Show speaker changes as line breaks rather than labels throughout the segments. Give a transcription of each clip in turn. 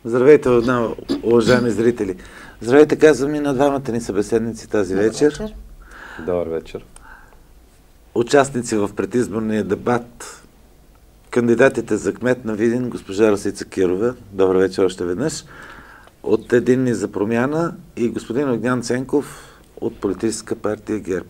Здравейте, уважаеми зрители. Здравейте, казвам и на двамата ни събеседници тази вечер.
Добър вечер.
Участници в предизборния дебат, кандидатите за кмет на Видин, госпожа Росица Кирова. Добър вечер още веднъж. От Единни за промяна и господин Огнян Ценков от политическа партия ГЕРБ.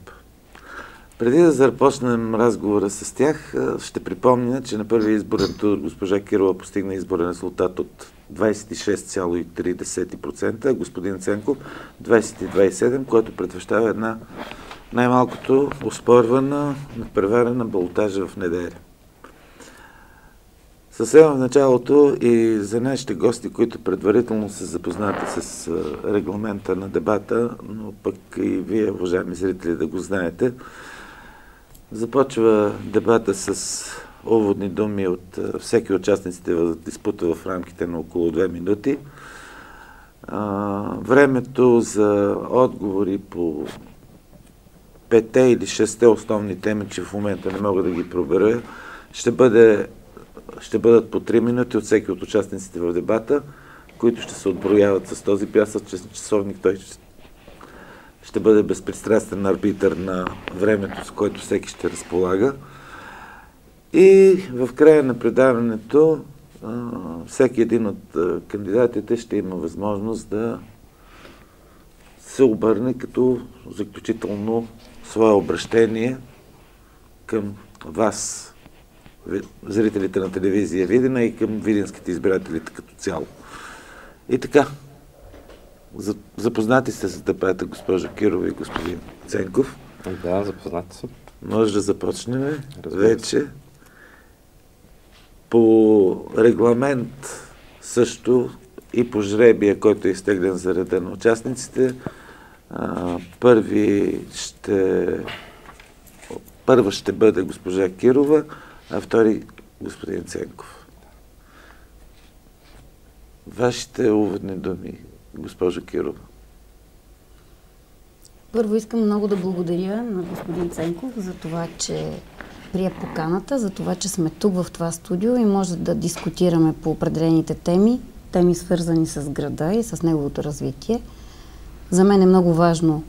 Преди да започнем разговора с тях, ще припомня, че на първия изборен тур госпожа Кирова постигна изборен резултат от 26,3%, а господин Ценков 22,7%, което предвещава една най-малкото оспорвана, надпреварена балотажа в неделя. Съвсем в началото и за нашите гости, които предварително са запознати с регламента на дебата, но пък и вие, уважаеми зрители, да го знаете, започва дебата с уводни думи от всеки участниците в диспута в рамките на около 2 минути. Времето за отговори по 5 или 6 основни теми, че в момента не мога да ги пробера, ще бъдат по 3 минути от всеки от участниците в дебата, които ще се отброяват с този пясъчен часовник. Той ще бъде безпристрастен арбитър на времето, с което всеки ще разполага. И в края на предаването всеки един от кандидатите ще има възможност да се обърне като заключително свое обращение към вас, зрителите на телевизия Видина, и към видинските избиратели като цяло. И така, запознати сте с дебата, госпожа Кирова и господин Ценков.
Да, запознати съм.
Може да започнем вече. По регламент също и по жребия, който е изтеглен за реда на участниците, първа ще бъде госпожа Кирова, а втори господин Ценков. Вашите уводни думи, госпожо Кирова.
Първо искам много да благодаря на господин Ценков за това, че прие поканата, за това, че сме тук в това студио и може да дискутираме по определените теми свързани с града и с неговото развитие. За мен е много важно,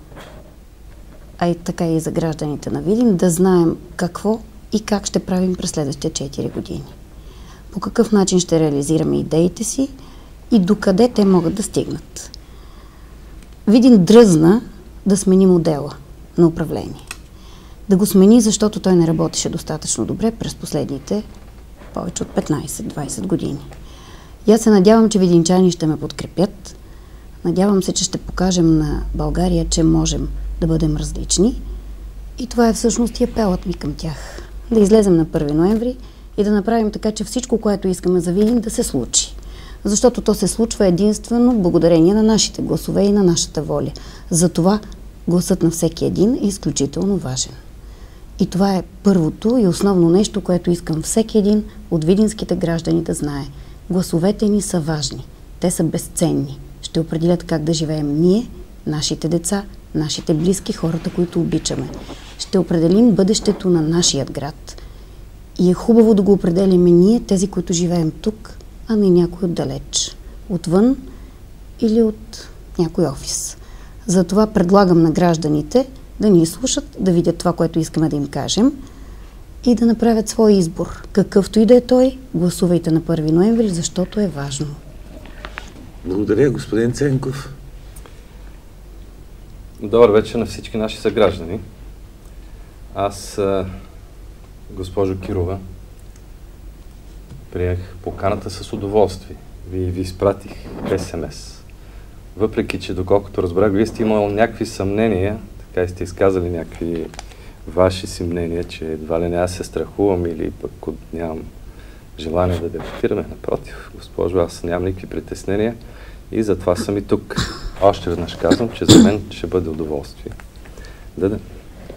а и така и за гражданите на Видин, да знаем какво и как ще правим през следващите 4 години. По какъв начин ще реализираме идеите си и докъде те могат да стигнат. Видин дръзна да смени модела на управление. Да го смени, защото той не работеше достатъчно добре през последните повече от 15-20 години. И аз се надявам, че видинчани ще ме подкрепят. Надявам се, че ще покажем на България, че можем да бъдем различни. И това е всъщност и апелът ми към тях. Да излезем на 1 ноември и да направим така, че всичко, което искаме за Видин, да се случи. Защото то се случва единствено благодарение на нашите гласове и на нашата воля. Затова гласът на всеки един е изключително важен. И това е първото и основно нещо, което искам всеки един от видинските граждани да знае. Гласовете ни са важни. Те са безценни. Ще определят как да живеем ние, нашите деца, нашите близки, хората, които обичаме. Ще определим бъдещето на нашия град. И е хубаво да го определяме ние, тези, които живеем тук, а не някой отдалеч. Отвън или от някой офис. Затова предлагам на гражданите да ни слушат, да видят това, което искаме да им кажем и да направят свой избор. Какъвто и да е той, гласувайте на 1 ноември, защото е важно.
Благодаря, господин Ценков.
Добър вечер на всички наши съграждани. Аз, госпожо Кирова, приех поканата с удоволствие. Ви изпратих СМС. Въпреки, че доколкото разбрах, вие сте имали някакви съмнения, така и сте изказали някакви ваши си мнения, че едва ли не аз се страхувам или пък нямам желание да дебатираме. Напротив, госпожо, аз нямам никакви притеснения и затова съм и тук. Още веднъж казвам, че за мен ще бъде удоволствие да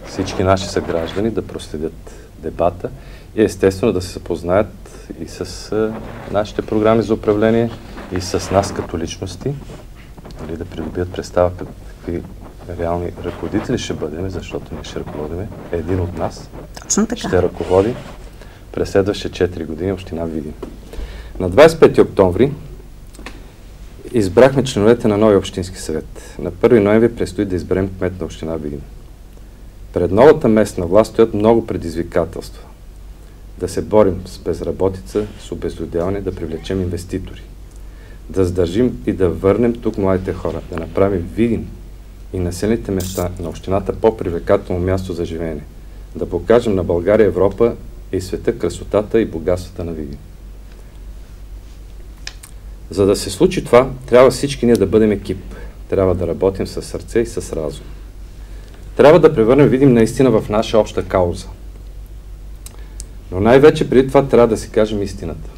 всички наши съграждани да проследят дебата и естествено да се запознаят и с нашите програми за управление и с нас като личности, или да придобият представа какви реални ръководители ще бъдем, защото ние ще ръководиме. Един от нас ще ръководи през следващите 4 години община Видин. На 25 октомври избрахме членовете на новия общински съвет. На 1 ноември предстои да изберем кмет на община Видин. Пред новата местна власт стоят много предизвикателства. Да се борим с безработица, с обезлюдяване, да привлечем инвеститори. Да задържим и да върнем тук младите хора, да направим Видин и населените места на общината по-привлекателно място за живеене. Да покажем на България, Европа и света красотата и богатствата на Видин. За да се случи това, трябва всички ние да бъдем екип. Трябва да работим със сърце и с разум. Трябва да превърнем Видин наистина в наша обща кауза. Но най-вече преди това трябва да си кажем истината.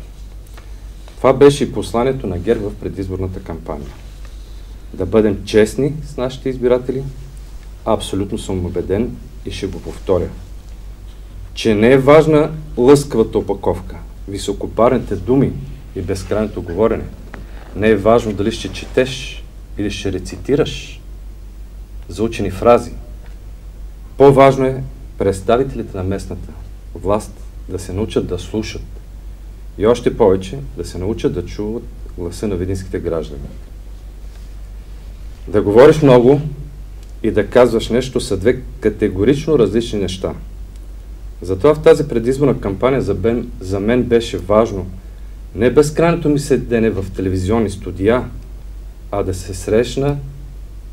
Това беше и посланието на ГЕРБ в предизборната кампания. Да бъдем честни с нашите избиратели. Абсолютно съм убеден и ще го повторя. Че не е важна лъскавата опаковка, високопарните думи и безкрайното говорене. Не е важно дали ще четеш или ще рецитираш заучени фрази. По-важно е представителите на местната власт да се научат да слушат и още повече да се научат да чуват гласа на видинските граждани. Да говориш много и да казваш нещо са две категорично различни неща. Затова в тази предизборна кампания за мен беше важно не безкрайното ми седене в телевизионни студия, а да се срещна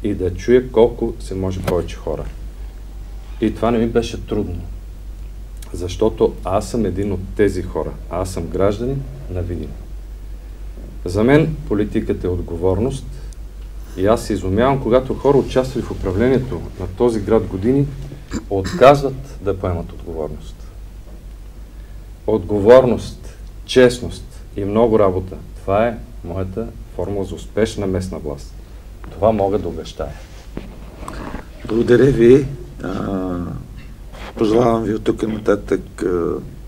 и да чуя колко се може повече хора. И това не ми беше трудно, защото аз съм един от тези хора. Аз съм гражданин на Видин. За мен политиката е отговорност и аз се изумявам, когато хора, участвали в управлението на този град години, отказват да поемат отговорност. Отговорност, честност и много работа. Това е моята формула за успешна местна власт. Това мога да обещая.
Благодаря ви. Пожелавам ви от тук нататък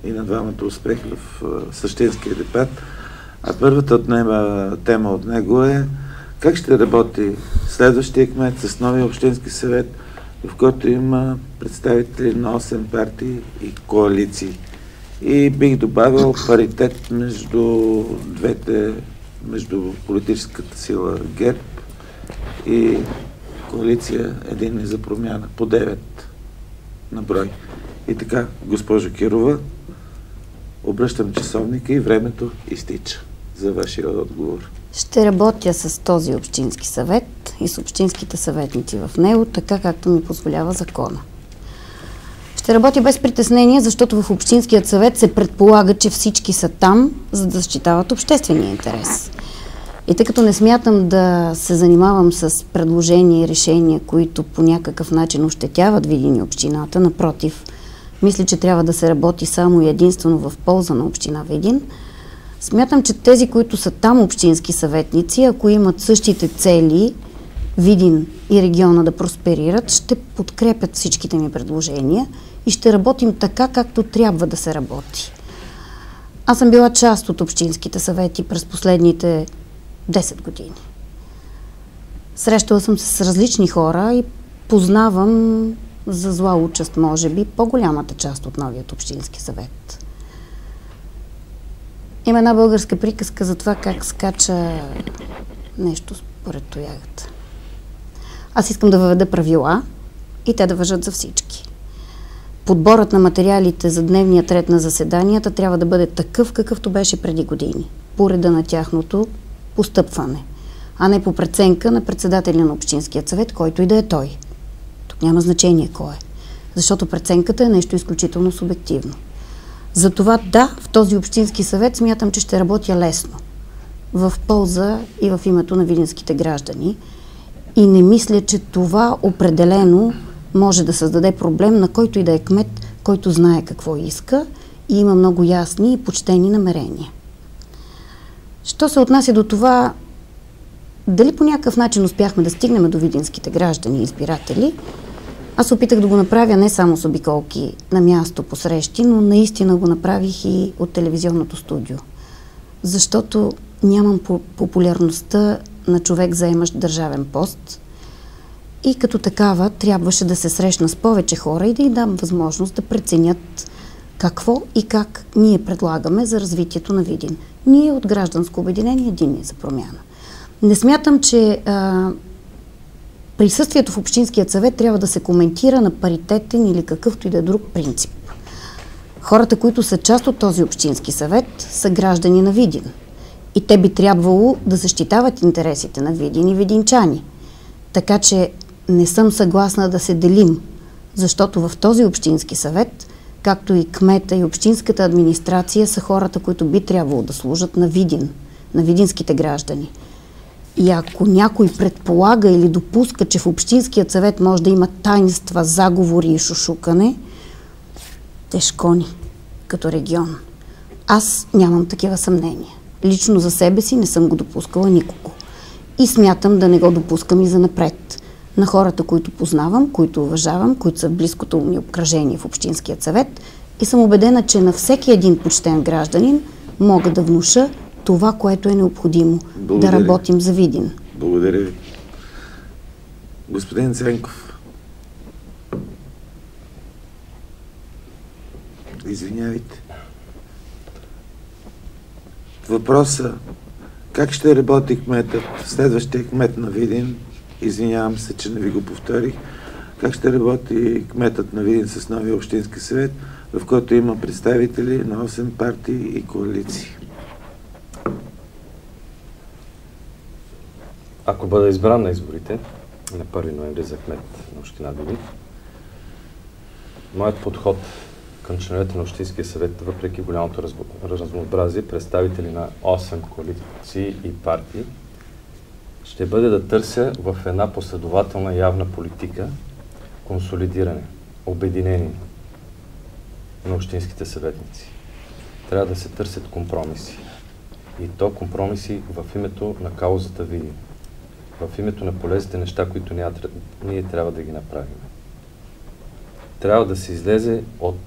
и на двамата успех в същинския дебат. А първата тема от него е как ще работи следващия кмет с новия общински съвет, в който има представители на 8 партии и коалиции. И бих добавил паритет между политическата сила ГЕРБ и коалиция Единни за промяна по 9 на брой. И така, госпожо Кирова, обръщам часовника и времето изтича за вашия отговор.
Ще работя с този общински съвет и с общинските съветници в него, така както ми позволява закона. Ще работя без притеснение, защото в общинският съвет се предполага, че всички са там, за да защитават обществения интерес. И тъй като не смятам да се занимавам с предложения и решения, които по някакъв начин ощетяват Видин и общината, напротив, мисля, че трябва да се работи само и единствено в полза на община Видин, смятам, че тези, които са там общински съветници, ако имат същите цели, Видин и региона да просперират, ще подкрепят всичките ми предложения и ще работим така, както трябва да се работи. Аз съм била част от общинските съвети през последните 10 години. Срещала съм се с различни хора и познавам за зла участ, може би, по-голямата част от новият общински съвет. Има една българска приказка за това как скача нещо според тоягата. Аз искам да въведа правила и те да важат за всички. Подборът на материалите за дневният ред на заседанията трябва да бъде такъв, какъвто беше преди години, по реда на тяхното постъпване, а не по преценка на председателя на общинският съвет, който и да е той. Тук няма значение кой е, защото преценката е нещо изключително субективно. Затова да, в този общински съвет смятам, че ще работя лесно, в полза и в името на видинските граждани и не мисля, че това определено може да създаде проблем на който и да е кмет, който знае какво иска и има много ясни и почтени намерения. Що се отнася до това, дали по някакъв начин успяхме да стигнем до видинските граждани и избиратели, аз опитах да го направя не само с обиколки на място по срещи, но наистина го направих и от телевизионното студио. Защото нямам популярността на човек, заемащ държавен пост, и като такава трябваше да се срещна с повече хора и да им дам възможност да преценят какво и как ние предлагаме за развитието на Видин. Ние от Гражданско обединение Единни за промяна. Не смятам, че присъствието в Общинският съвет трябва да се коментира на паритетен или какъвто и да е друг принцип. Хората, които са част от този Общински съвет, са граждани на Видин. И те би трябвало да защитават интересите на Видин и видинчани. Така че не съм съгласна да се делим, защото в този Общински съвет, както и кмета и общинската администрация, са хората, които би трябвало да служат на Видин, на видинските граждани. И ако някой предполага или допуска, че в Общинският съвет може да има таинства, заговори и шушукане, тежко ни като регион. Аз нямам такива съмнения. Лично за себе си не съм го допускала никого. И смятам да не го допускам и занапред. На хората, които познавам, които уважавам, които са в близкото ми обкръжение в Общинският съвет, и съм убедена, че на всеки един почтен гражданин мога да внуша това, което е необходимо. Да работим за Видин.
Благодаря ви. Господин Ценков, извинявайте. Въпросът: как ще работи кметът, следващия кмет на Видин, извинявам се, че не ви го повторих, как ще работи кметът на Видин с новия Общински съвет, в който има представители на 8 партии и коалиции?
Ако бъда избран на изборите на 1 ноември за кмет на община Видин, моят подход към членовете на Общинския съвет, въпреки голямото разнообразие, представители на 8 коалиции и партии, ще бъде да търся в една последователна явна политика консолидиране, обединение на общинските съветници. Трябва да се търсят компромиси. И то компромиси в името на каузата Видин. В името на полезните неща, които ние трябва да ги направим. Трябва да се излезе от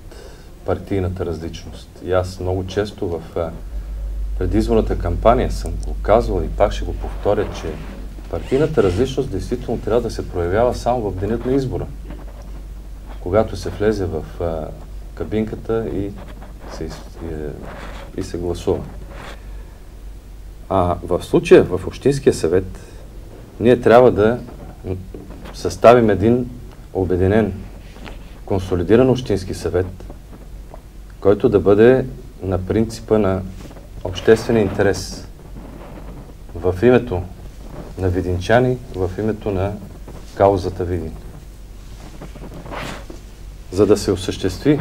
партийната различност. И аз много често в предизборната кампания съм го казвал и пак ще го повторя, че партийната различност действително трябва да се проявява само в денят на избора. Когато се влезе в кабинката и се гласува. А в случая в Общинския съвет ние трябва да съставим един обединен, консолидиран Общински съвет, който да бъде на принципа на обществения интерес в името на видинчани, в името на каузата Видин. За да се осъществи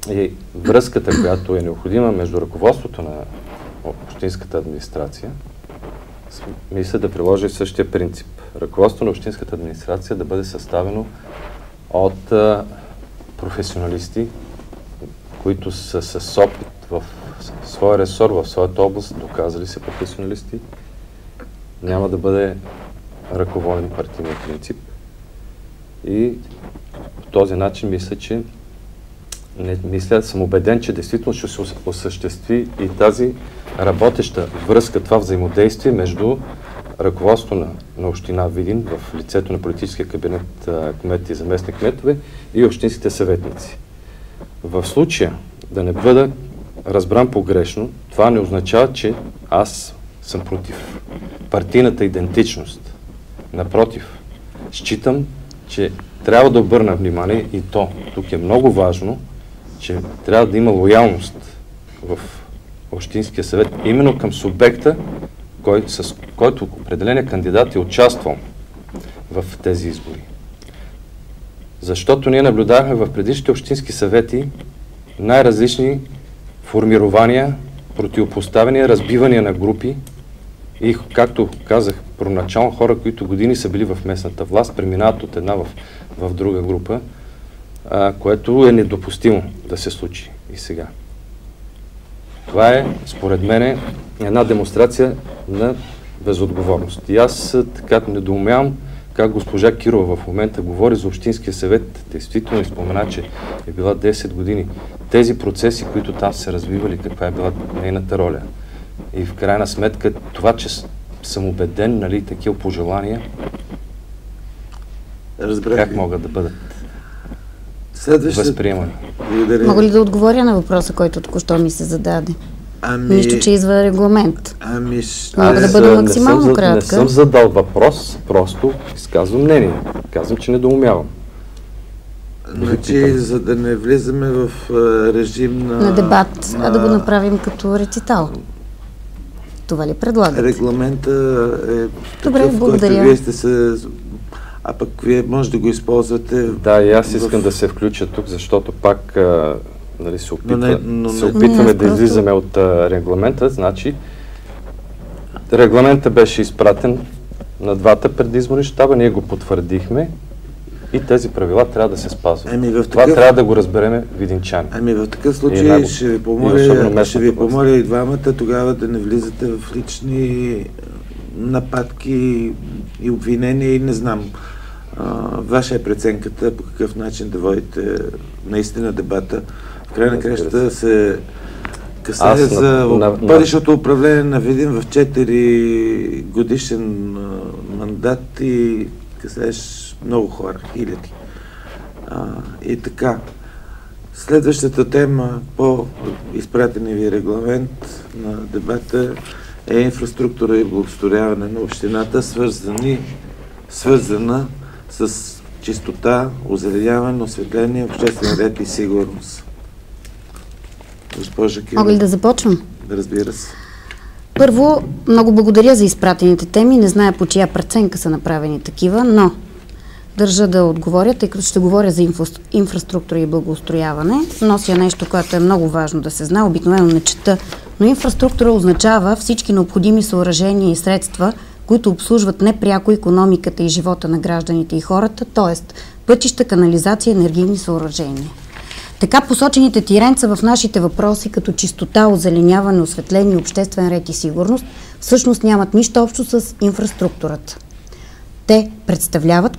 и връзката, която е необходима между ръководството на общинската администрация, мисля да приложи същия принцип. Ръководството на общинската администрация да бъде съставено от професионалисти, които са с опит в своя ресор, в своята област, доказали се професионалисти. Няма да бъде ръководен партийния принцип. И по този начин съм убеден, че действително ще се осъществи и тази работеща връзка, това взаимодействие между ръководството на община Видин в лицето на политическия кабинет, кмет и заместник кметове и общинските съветници. В случая да не бъда разбран погрешно, това не означава, че аз съм против партийната идентичност. Напротив, считам, че трябва да обърна внимание и тук е много важно, че трябва да има лоялност в Общинския съвет именно към субекта, с който определения кандидат е участвал в тези избори. Защото ние наблюдавахме в предишните общински съвети най-различни формирования, противопоставяния, разбивания на групи и, както казах, проначално хора, които години са били в местната власт, преминават от една в друга група, което е недопустимо да се случи и сега. Това е, според мен, една демонстрация на безотговорност. И аз така недоумявам как госпожа Кирова в момента говори за Общинския съвет. Действително спомена, че е била 10 години. Тези процеси, които там се развивали, каква е била нейната роля. И в крайна сметка това, че съм убеден, нали, такива пожелания, как могат да бъдат възприемани.
Мога ли да отговоря на въпроса, който току-що ми се зададе? Нищо, че извън регламент. Мога да
Аз
бъда максимално кратка.
Не съм задал въпрос, просто изказвам мнение. Казвам, че недоумявам.
Значи, за да не влизаме в режим
на дебат, а да го направим като рецитал. Това ли предлагате?
Регламента е
добре,
такъв,
благодаря.
който вие сте се... А пък вие може да го използвате...
Да, и аз искам да се включа тук, защото пак се опитваме да излизаме от регламента. Значи, регламентът беше изпратен на двата предизборни щаба, ние го потвърдихме и тези правила трябва да се спазват. Това трябва да го разбереме видинчани.
В такъв случай ще ви помоля и двамата тогава да не влизате в лични нападки и обвинения и не знам. Ваша е преценката по какъв начин да водите наистина дебата. В край на кращата се касае за бъдещото управление на Видин в 4 годишен мандат и касаеш много хора, хиляди. И така, следващата тема по изпратения ви регламент на дебата е инфраструктура и благоустрояване на общината, свързана с чистота, озеленяване, осветление, обществен ред и сигурност. Госпожа Кирова.
Мога ли да започвам?
Да, разбира се.
Първо, много благодаря за изпратените теми. Не зная по чия преценка са направени такива, но държа да отговоря, тъй като ще говоря за инфраструктура и благоустрояване. Нося нещо, което е много важно да се знае, обикновено не чета, но инфраструктура означава всички необходими съоръжения и средства, които обслужват непряко икономиката и живота на гражданите и хората, т.е. пътища, канализация, енергийни съоръжения. Така посочените тиренца в нашите въпроси, като чистота, озеленяване, осветление, обществен ред и сигурност, всъщност нямат нищо общо с инфраструктурата. Те представляват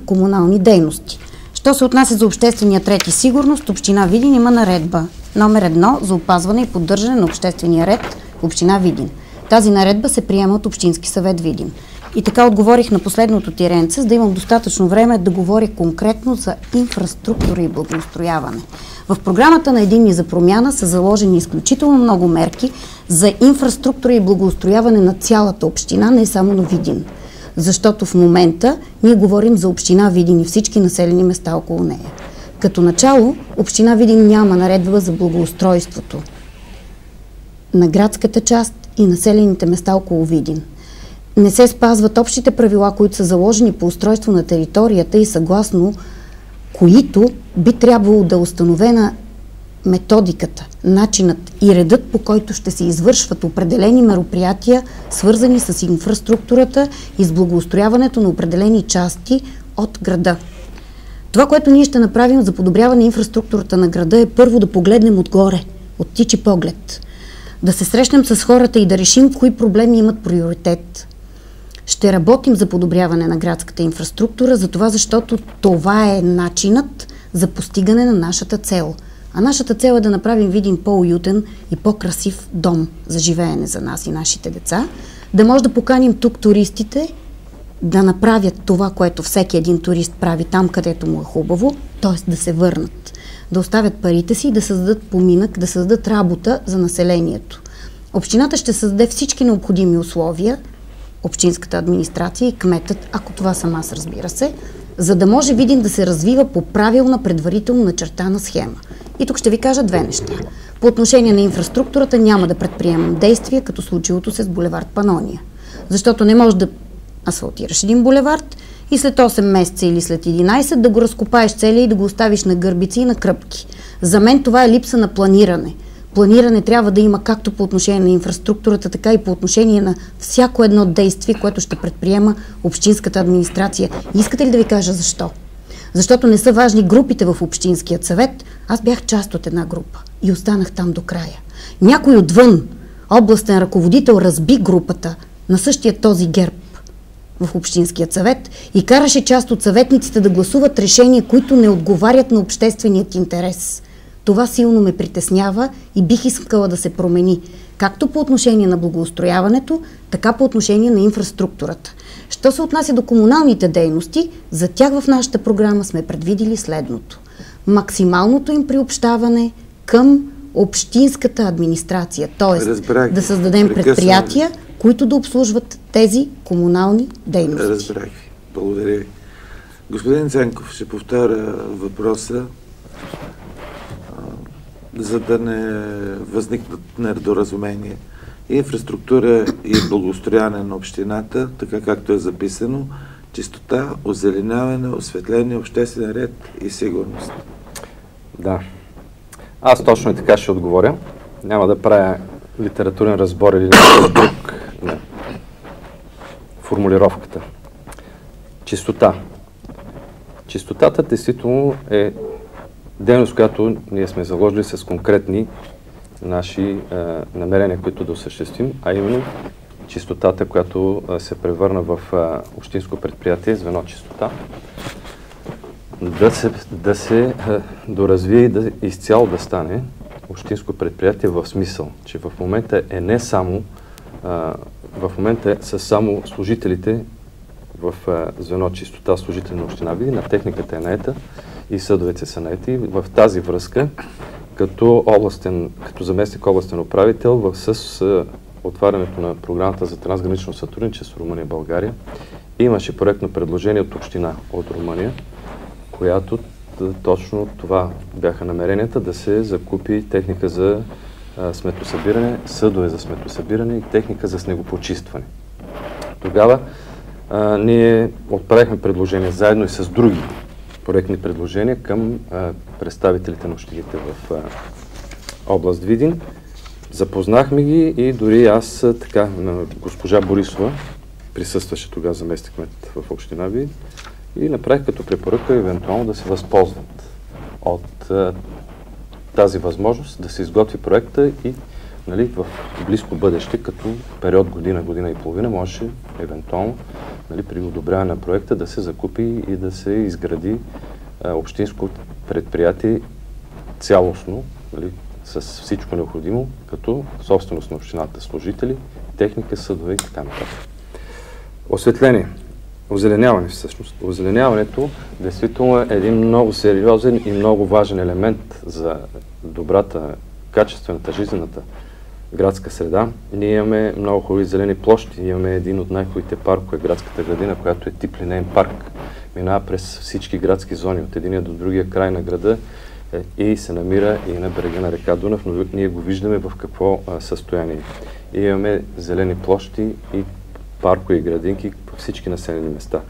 комунални дейности. Що се отнася за обществения ред и сигурност, община Видин има наредба номер 1 за опазване и поддържане на обществения ред в община Видин. Тази наредба се приема от Общински съвет Видин. И така отговорих на последното тиренце, за да имам достатъчно време да говоря конкретно за инфраструктура и благоустрояване. В програмата на Единни за промяна са заложени изключително много мерки за инфраструктура и благоустрояване на цялата община, не само на Видин. Защото в момента ние говорим за община Видин и всички населени места около нея. Като начало, община Видин няма наредба за благоустройството на градската част и населените места около Видин. Не се спазват общите правила, които са заложени по устройство на територията и съгласно които би трябвало да е установена методиката, начинът и редът, по който ще се извършват определени мероприятия, свързани с инфраструктурата и с благоустрояването на определени части от града. Това, което ние ще направим за подобряване на инфраструктурата на града е първо да погледнем отгоре, от птичи поглед, да се срещнем с хората и да решим кои проблеми имат приоритет. Ще работим за подобряване на градската инфраструктура, защото това е начинът за постигане на нашата цел. А нашата цел е да направим Видин по-уютен и по-красив дом за живеене за нас и нашите деца, да може да поканим тук туристите да направят това, което всеки един турист прави там, където му е хубаво, т.е. да се върнат, да оставят парите си и да създадат поминък, да създадат работа за населението. Общината ще създаде всички необходими условия, общинската администрация и кметът, ако това съм аз, разбира се, за да може Видин да се развива по правилна, предварително начертана схема. И тук ще ви кажа две неща. По отношение на инфраструктурата няма да предприемам действия, като случилото се с булевард Панония. Защото не можеш да асфалтираш един булевард и след 8 месеца или след 11 да го разкопаеш целия и да го оставиш на гърбици и на кръпки. За мен това е липса на планиране. Планиране трябва да има както по отношение на инфраструктурата, така и по отношение на всяко едно действие, което ще предприема общинската администрация. И искате ли да ви кажа защо? Защото не са важни групите в Общинският съвет. Аз бях част от една група и останах там до края. Някой отвън, областен ръководител, разби групата на същия този ГЕРБ в Общинският съвет и караше част от съветниците да гласуват решения, които не отговарят на общественият интерес. Това силно ме притеснява и бих искала да се промени, както по отношение на благоустрояването, така по отношение на инфраструктурата. Що се отнася до комуналните дейности, за тях в нашата програма сме предвидили следното. Максималното им приобщаване към общинската администрация, т.е.
Разбрах.
да създадем предприятия, които да обслужват тези комунални дейности.
Разбрах ви. Благодаря ви. Господин Ценков, ще повторя въпроса, за да не възникнат недоразумение. Инфраструктура и благоустрояване на общината, така както е записано, чистота, озеленяване, осветление, обществен ред и сигурност.
Да. Аз точно и така ще отговоря. Няма да правя литературен разбор или нещо друг на формулировката. Чистота. Чистотата действително е дейност, която ние сме заложили с конкретни наши намерения, които да осъществим, а именно чистотата, която се превърна в общинско предприятие, звено чистота, да се доразвие и да изцяло да стане общинско предприятие в смисъл, че в момента е не само, в момента са само служителите в звено чистота, служители на община Видин, на техниката е наета и съдовете са наети. В тази връзка, като заместник областен управител, с отварянето на програмата за трансгранично сътрудничество Румъния и България, имаше проектно предложение от община от Румъния, която точно това бяха намеренията да се закупи техника за сметосъбиране, съдове за сметосъбиране и техника за снегопочистване. Тогава ние отправихме предложения заедно и с други проектни предложения към представителите на общините в област Видин. Запознахме ги и дори аз така на госпожа Борисова, присъстваше тогава заместник-кмет в община Видин, и направих като препоръка евентуално да се възползват от тази възможност да се изготви проекта и в близко бъдеще, като период година и половина, може евентуално при одобряване на проекта да се закупи и да се изгради общинско предприятие цялостно, с всичко необходимо, като собственост на общината, служители, техника, съдове и така нататък. Осветление. Озеленяване всъщност. Озеленяването действително е един много сериозен и много важен елемент за добрата, качествената, жизнената градска среда. Ние имаме много хубави зелени площи. Имаме един от най-хубавите паркове, градската градина, която е тип линейен парк. Минава през всички градски зони, от единия до другия край на града и се намира и на брега на река Дунав, но ние го виждаме в какво състояние. И имаме зелени площи и паркове и градинки по всички населени места.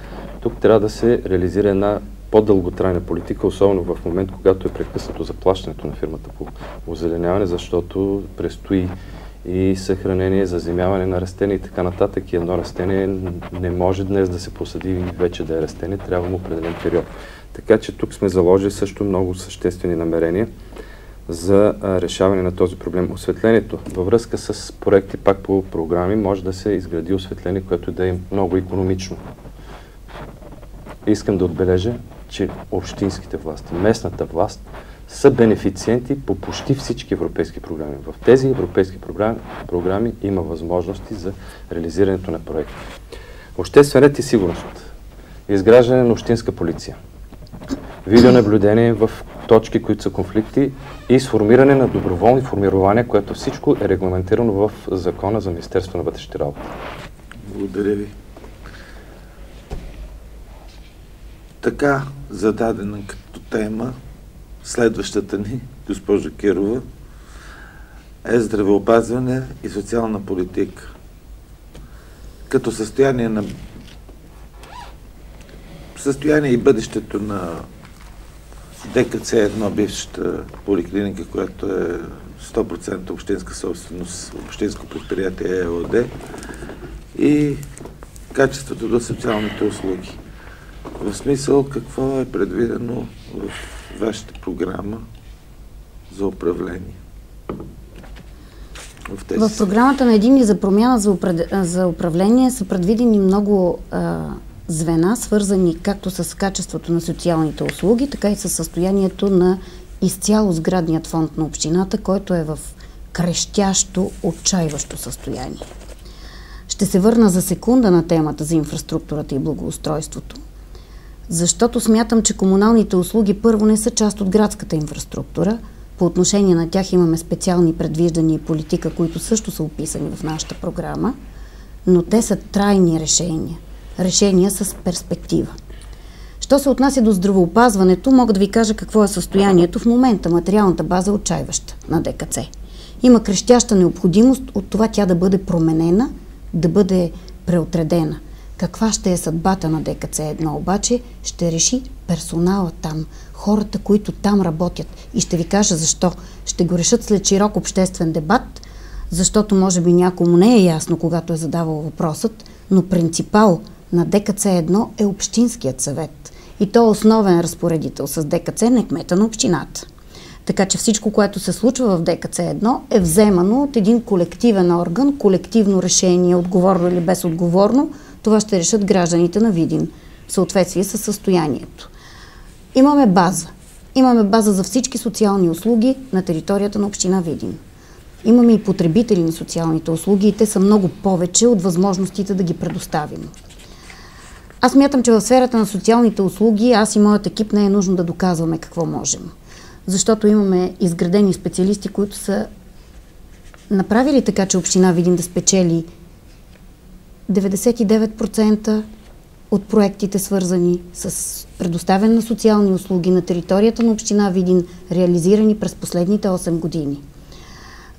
Тук трябва да се реализира една по-дълготрайна политика, особено в момент, когато е прекъснато заплащането на фирмата по озеленяване, защото предстои и съхранение, заземяване на растения и така нататък. И едно растение не може днес да се посади и вече да е растение, трябва му определен период. Така че тук сме заложили също много съществени намерения за решаване на този проблем. Осветлението във връзка с проекти пак по програми може да се изгради осветление, което да е много икономично. Искам да отбележа, че общинските власти, местната власт са бенефициенти по почти всички европейски програми. В тези европейски програми има възможности за реализирането на проекти. Обществен ред и сигурност. Изграждане на общинска полиция. Видеонаблюдение в точки, които са конфликти и сформиране на доброволни формирования, което всичко е регламентирано в Закона за Министерство на вътрешните работи.
Благодаря ви. Така зададена като тема, следващата ни, госпожа Кирова, е здравеопазване и социална политика. Като състояние и бъдещето на ДКЦ-1, бившата поликлиника, която е 100% общинска собственост, общинско предприятие ЕОД, и качеството на социалните услуги. В смисъл, какво е предвидено в вашата програма за управление?
В програмата на Единни за промяна за управление са предвидени много звена, свързани както с качеството на социалните услуги, така и с състоянието на изцяло сградният фонд на общината, който е в крещящо, отчаиващо състояние. Ще се върна за секунда на темата за инфраструктурата и благоустройството, защото смятам, че комуналните услуги първо не са част от градската инфраструктура, По отношение на тях имаме специални предвиждания и политика, които също са описани в нашата програма, но те са трайни решения. Решения с перспектива. Що се отнася до здравеопазването, мога да ви кажа какво е състоянието в момента. Материалната база е отчайваща на ДКЦ. Има крещяща необходимост от това тя да бъде променена, да бъде преотредена. Каква ще е съдбата на ДКЦ-1 обаче, ще реши персонала там, хората, които там работят. И ще ви кажа защо. Ще го решат след широк обществен дебат, защото може би някому не е ясно, когато е задавал въпросът, но принципал на ДКЦ-1 е Общинският съвет. И то е основен разпоредител с ДКЦ, не кмета на общината. Така че всичко, което се случва в ДКЦ-1 е вземано от един колективен орган, колективно решение, отговорно или безотговорно. Това ще решат гражданите на Видин в съответствие с състоянието. Имаме база. Имаме база за всички социални услуги на територията на община Видин. Имаме и потребители на социалните услуги и те са много повече от възможностите да ги предоставим. Аз мятам, че в сферата на социалните услуги аз и моят екип не е нужно да доказваме какво можем. Защото имаме изградени специалисти, които са направили така, че община Видин да спечели 99% от проектите, свързани с предоставяне на социални услуги на територията на община Видин, реализирани през последните 8 години.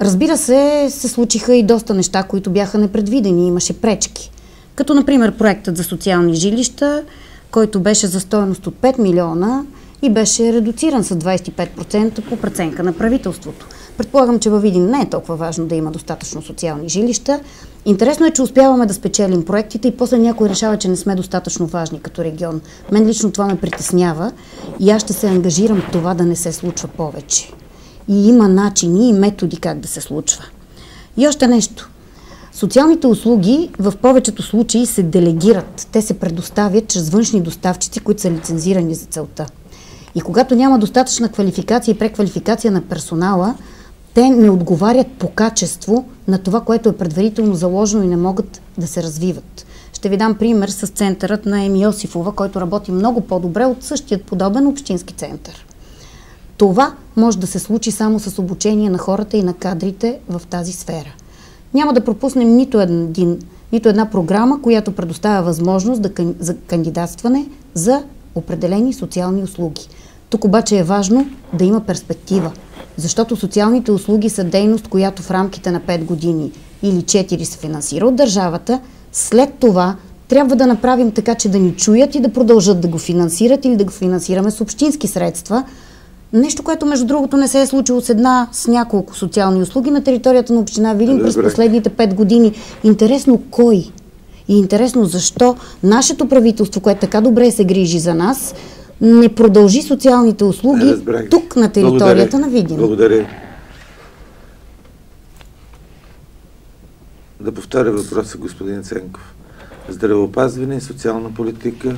Разбира се, се случиха и доста неща, които бяха непредвидени, имаше пречки. Като, например, проектът за социални жилища, който беше за стойност от 5 милиона и беше редуциран с 25% по преценка на правителството. Предполагам, че във Видин не е толкова важно да има достатъчно социални жилища. Интересно е, че успяваме да спечелим проектите и после някой решава, че не сме достатъчно важни като регион. Мен лично това ме притеснява и аз ще се ангажирам това да не се случва повече. И има начини и методи как да се случва. И още нещо. Социалните услуги в повечето случаи се делегират. Те се предоставят чрез външни доставчици, които са лицензирани за целта. И когато няма достатъчна квалификация и преквалификация на персонала, те не отговарят по качество на това, което е предварително заложено и не могат да се развиват. Ще ви дам пример с центърът на Еми Йосифова, който работи много по-добре от същият подобен общински център. Това може да се случи само с обучение на хората и на кадрите в тази сфера. Няма да пропуснем нито една програма, която предоставя възможност за кандидатстване за определени социални услуги. Тук обаче е важно да има перспектива, защото социалните услуги са дейност, която в рамките на 5 години или 4 се финансира от държавата. След това трябва да направим така, че да ни чуят и да продължат да го финансират или да го финансираме с общински средства. Нещо, което между другото не се е случило с няколко социални услуги на територията на община Видин през последните 5 години. Интересно кой и интересно защо нашето правителство, което така добре се грижи за нас, не продължи социалните услуги тук на територията на Видин.
Благодаря. Да повторя въпроса, господин Ценков. Здравеопазване и социална политика,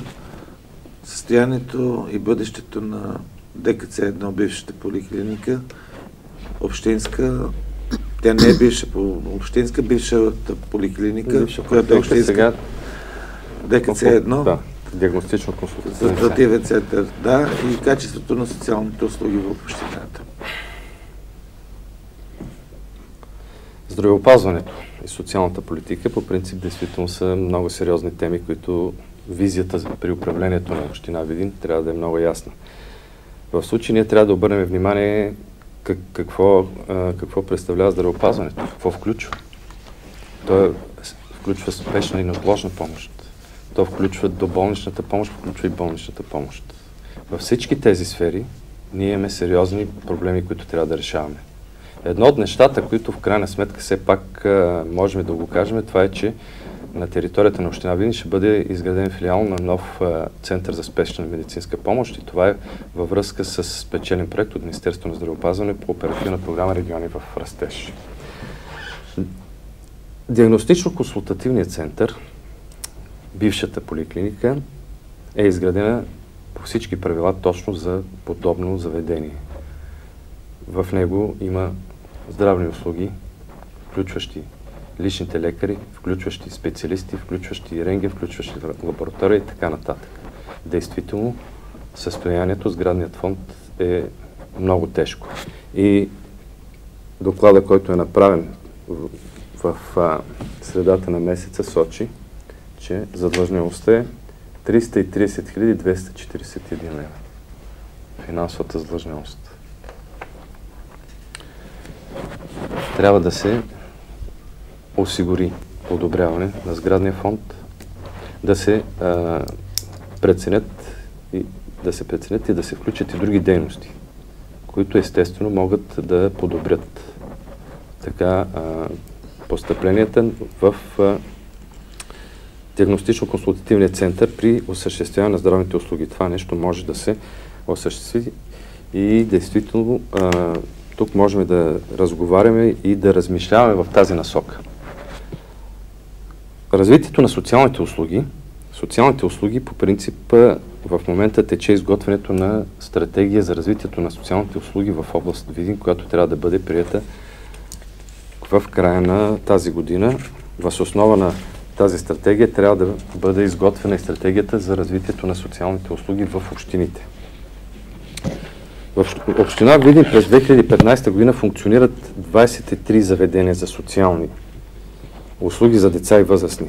състоянието и бъдещето на ДКЦ-1, бившата поликлиника, общинска, тя не е бивша общинска, бившата поликлиника, която е общинска. ДКЦ-1.
Да, диагностично-консултативен
център, да, и качеството на социалните услуги в общината.
Здравеопазването и социалната политика по принцип действително са много сериозни теми, които визията при управлението на община Видин трябва да е много ясна. В случай ние трябва да обърнем внимание какво представлява здравеопазването, какво включва. То включва спешна и неотложна помощ. То включва доболничната помощ, включва и болничната помощ. Във всички тези сфери ние имаме сериозни проблеми, които трябва да решаваме. Едно от нещата, които в крайна сметка все пак можем да го кажем, това е, че на територията на община Видин ще бъде изграден филиал на нов център за спешна медицинска помощ и това е във връзка с спечелен проект от Министерството на здравеопазване по оперативна програма Региони в растеж. Диагностично-консултативният център, бившата поликлиника, е изградена по всички правила точно за подобно заведение. В него има здравни услуги, включващи личните лекари, включващи специалисти, включващи рентген, включващи лаборатория и така нататък. Действително, състоянието, сградният фонд е много тежко. И доклада, който е направен в средата на месеца, сочи, че задлъжнялостта е 330 241 лева. Финансовата задлъжнялост. Трябва да се осигури подобряване на сградния фонд, да се преценят и да се включат и други дейности, които естествено могат да подобрят така постъпленията в диагностично-консултативния център при осъществяване на здравните услуги. Това нещо може да се осъществи и действително тук можем да разговаряме и да размишляваме в тази насока. Развитието на социалните услуги по принцип в момента тече изготвянето на стратегия за развитието на социалните услуги в област Видин, която трябва да бъде приета в края на тази година. Въз основа на тази стратегия трябва да бъде изготвена и стратегията за развитието на социалните услуги в общините. В община Видин през 2015 година функционират 23 заведения за социални услуги за деца и възрастни.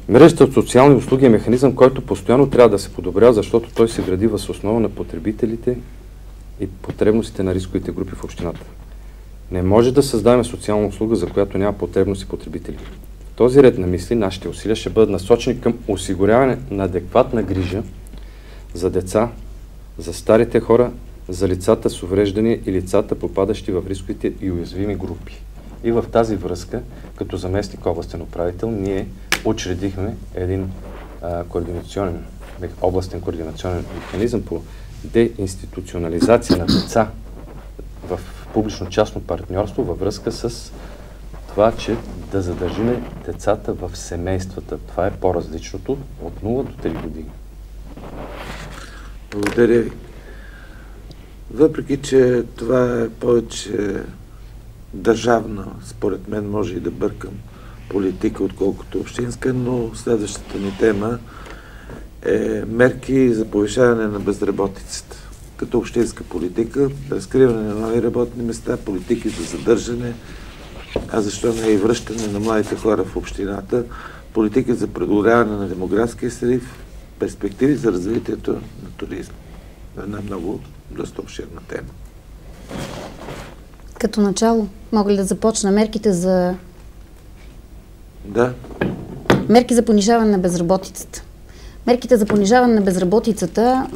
Мрежата от социални услуги е механизъм, който постоянно трябва да се подобрява, защото той се гради въз основа на потребителите и потребностите на рисковите групи в общината. Не може да създаваме социална услуга, за която няма потребности потребители. В този ред на мисли нашите усилия ще бъдат насочени към осигуряване на адекватна грижа за деца, за старите хора, за лицата с увреждания и лицата, попадащи в рисковите и уязвими групи. И в тази връзка, като заместник областен управител, ние учредихме един областен координационен механизъм по деинституционализация на деца в публично-частно партньорство във връзка с това, че да задържиме децата в семействата. Това е по-различното от 0 до 3 години.
Благодаря ви. Въпреки, че това е повече държавна, според мен може и да бъркам политика, отколкото общинска, но следващата ни тема е мерки за повишаване на безработицата. Като общинска политика, разкриване на нови работни места, политики за задържане, а защо не и връщане на младите хора в общината, политика за преодоляване на демографския срив, перспективи за развитието на туризма. Една много доста обширна тема.
Като начало, мога ли да започна мерките за...
Да.
Мерки за понижаване на безработицата. Мерките за понижаване на безработицата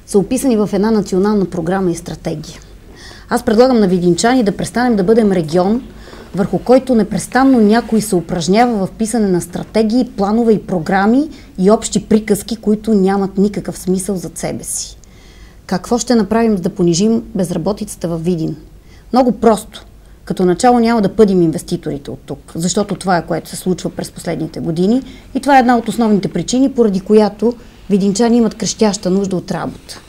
са описани в една национална програма и стратегия. Аз предлагам на видинчани да престанем да бъдем регион, върху който непрестанно някой се упражнява в писане на стратегии, планове и програми и общи приказки, които нямат никакъв смисъл зад себе си. Какво ще направим, за да понижим безработицата във Видин? Много просто. Като начало няма да пъдим инвеститорите от тук, защото това е, което се случва през последните години и това е една от основните причини, поради която видинчани имат крещяща нужда от работа.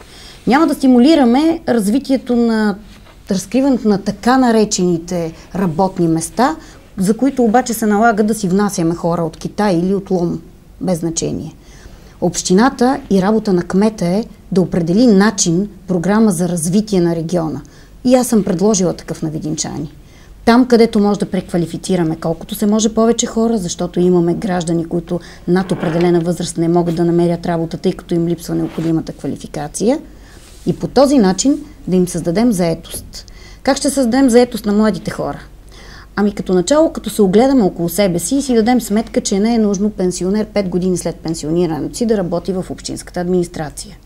Няма да стимулираме развитието на разкриването на така наречените работни места, за които обаче се налага да си внасяме хора от Китай или от Лом, без значение. Общината и работа на кмета е да определи начин, програма за развитие на региона. И аз съм предложила такъв на видинчани. Там, където може да преквалифицираме колкото се може повече хора, защото имаме граждани, които над определена възраст не могат да намерят работа, тъй като им липсва необходимата квалификация. И по този начин да им създадем заетост. Как ще създадем заетост на младите хора? Ами като начало, като се огледаме около себе си и си дадем сметка, че не е нужно пенсионер 5 години след пенсионирането си да работи в общинската администрация.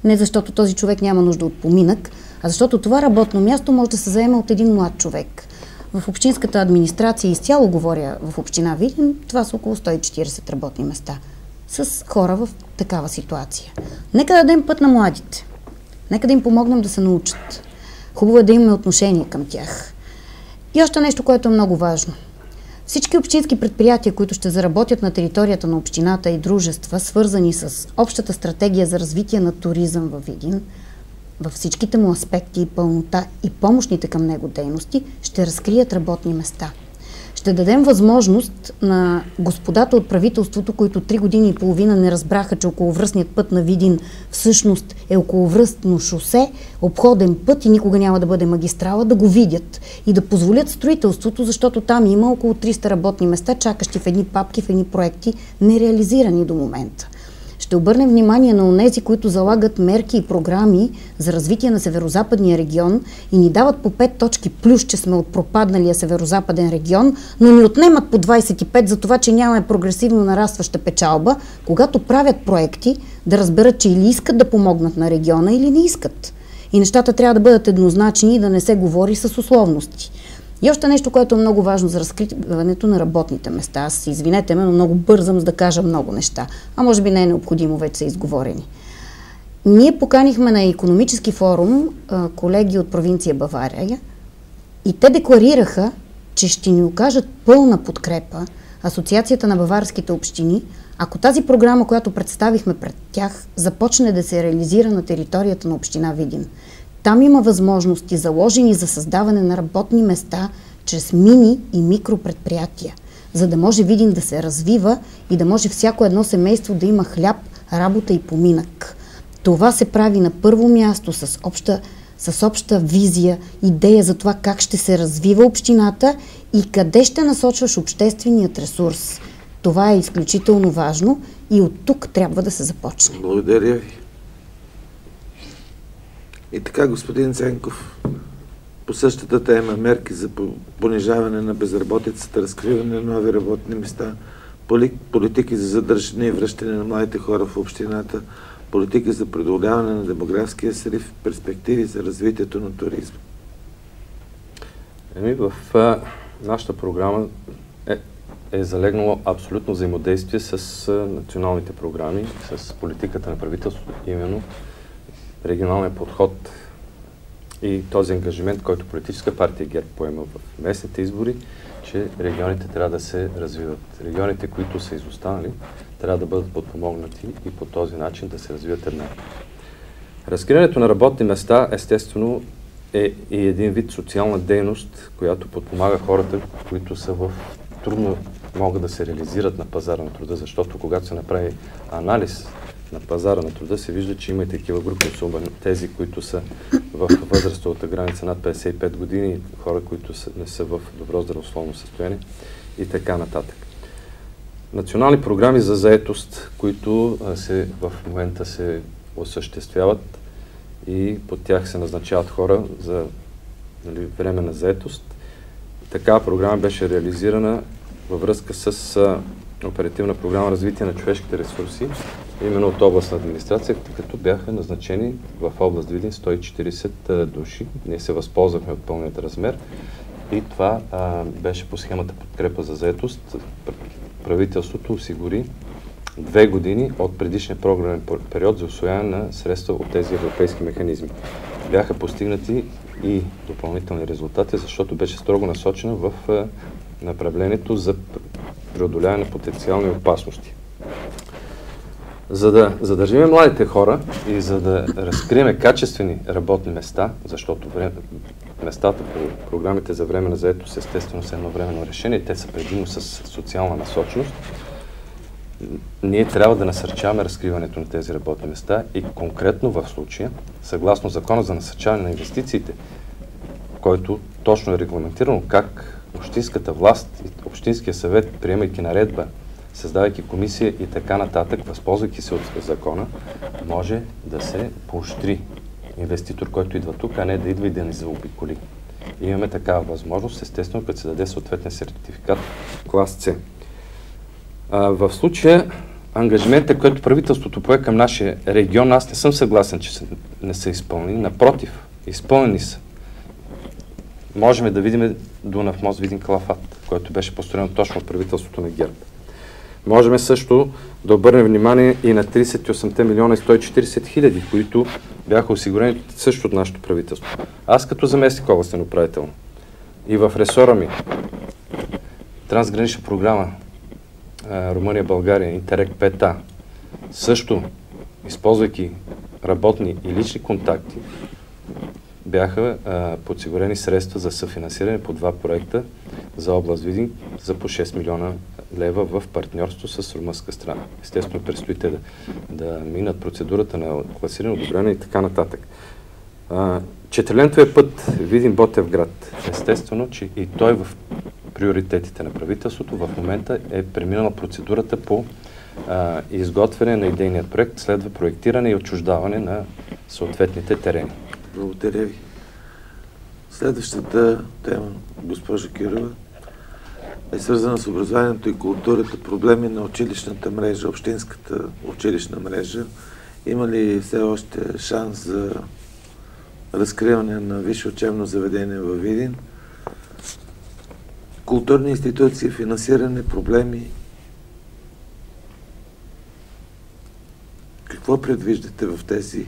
Не защото този човек няма нужда от поминък, а защото това работно място може да се заема от един млад човек. В общинската администрация, изцяло говоря в община Видин, това са около 140 работни места с хора в такава ситуация. Нека дадем път на младите. Нека да им помогнем да се научат. Хубаво е да имаме отношение към тях. И още нещо, което е много важно. Всички общински предприятия, които ще заработят на територията на общината и дружества, свързани с общата стратегия за развитие на туризъм във Видин, във всичките му аспекти и пълнота и помощните към него дейности, ще разкрият работни места. Ще дадем възможност на господата от правителството, които 3 години и половина не разбраха, че околовръстният път на Видин всъщност е околовръстно шосе, обходен път и никога няма да бъде магистрала, да го видят и да позволят строителството, защото там има около 300 работни места, чакащи в едни папки, в едни проекти, нереализирани до момента. Ще обърнем внимание на онези, които залагат мерки и програми за развитие на северозападния регион и ни дават по 5 точки плюс, че сме от пропадналия северозападен регион, но ни отнемат по 25 за това, че нямаме прогресивно нарастваща печалба, когато правят проекти, да разберат, че или искат да помогнат на региона, или не искат. И нещата трябва да бъдат еднозначни и да не се говори с условности. И още нещо, което е много важно за разкриването на работните места. Аз, извинете ме, но много бързам за да кажа много неща. А може би не е необходимо, вече са изговорени. Ние поканихме на икономически форум колеги от провинция Бавария и те декларираха, че ще ни окажат пълна подкрепа Асоциацията на баварските общини, ако тази програма, която представихме пред тях, започне да се реализира на територията на община Видин. Там има възможности, заложени за създаване на работни места чрез мини и микропредприятия, за да може Видин да се развива и да може всяко едно семейство да има хляб, работа и поминък. Това се прави на първо място с обща визия, идея за това как ще се развива общината и къде ще насочваш общественият ресурс. Това е изключително важно и от тук трябва да се започне.
Благодаря ви. И така, господин Ценков, по същата тема, мерки за понижаване на безработицата, разкриване на нови работни места, политики за задържане и връщане на младите хора в общината, политики за преодоляване на демографския срив, перспективи за развитието на туризма.
В нашата програма е залегнало абсолютно взаимодействие с националните програми, с политиката на правителството, именно регионалния подход и този ангажимент, който политическа партия ГЕРБ поема в местните избори, че регионите трябва да се развиват. Регионите, които са изостанали, трябва да бъдат подпомогнати и по този начин да се развиват еднакво. Разкриването на работни места, естествено, е и един вид социална дейност, която подпомага хората, които са трудно могат да се реализират на пазара на труда, защото когато се направи анализ на пазара на труда, се вижда, че има и такива групи, особено тези, които са в възрастовата граница над 55 години, хора, които не са в добро здравословно състояние и така нататък. Национални програми за заетост, които в момента се осъществяват и под тях се назначават хора за време на заетост. Такава програма беше реализирана във връзка с оперативна програма развитие на човешките ресурси, именно от областна администрация, като бяха назначени в област Видин 140 души. Ние се възползвахме от пълният размер и това беше по схемата подкрепа за заетост. Правителството осигури 2 години от предишния програмен период за усвояване на средства от тези европейски механизми. Бяха постигнати и допълнителни резултати, защото беше строго насочена в направлението за преодоляване на потенциални опасности. За да задържим младите хора и за да разкрием качествени работни места, защото местата по програмите за временна заетост естествено са едновременно решение, те са предимно с социална насоченост, ние трябва да насърчаваме разкриването на тези работни места и конкретно в случая, съгласно Закона за насърчаване на инвестициите, който точно е регламентирано как общинската власт и Общинския съвет, приемайки наредба, създавайки комисия и така нататък, възползвайки се от закона, може да се поощри инвеститор, който идва тук, а не да идва и да ни заобиколи. Имаме такава възможност, естествено, като се даде съответен сертификат клас С. В случая, ангажимента, който правителството пое към нашия регион, аз не съм съгласен, че не са изпълнени. Напротив, изпълнени са. Можем да видим Дунав мост Видин Калафат, който беше построен точно от правителството на ГЕРБ. Можем също да обърнем внимание и на 38 милиона и 140 хиляди, които бяха осигурени също от нашето правителство. Аз като заместник областен управител и в ресора ми трансгранична програма Румъния-България, Интерек 5А, също, използвайки работни и лични контакти, бяха подсигурени средства за съфинансиране по 2 проекта за област Видин за по 6 милиона лева в партньорство с румънска страна. Естествено, предстоите да минат процедурата на класиране, одобрение и така нататък. Четирилентовия път Видин-Ботевград. Естествено, че и той в приоритетите на правителството в момента е преминала процедурата по изготвяне на идейният проект, следва проектиране и отчуждаване на съответните терени.
Благодаря ви. Следващата тема, госпожа Кирова, е свързана с образованието и културата, проблеми на училищната мрежа, общинската училищна мрежа. Има ли все още шанс за разкриване на висше учебно заведение във Видин? Културни институции, финансиране, проблеми. Какво предвиждате в тези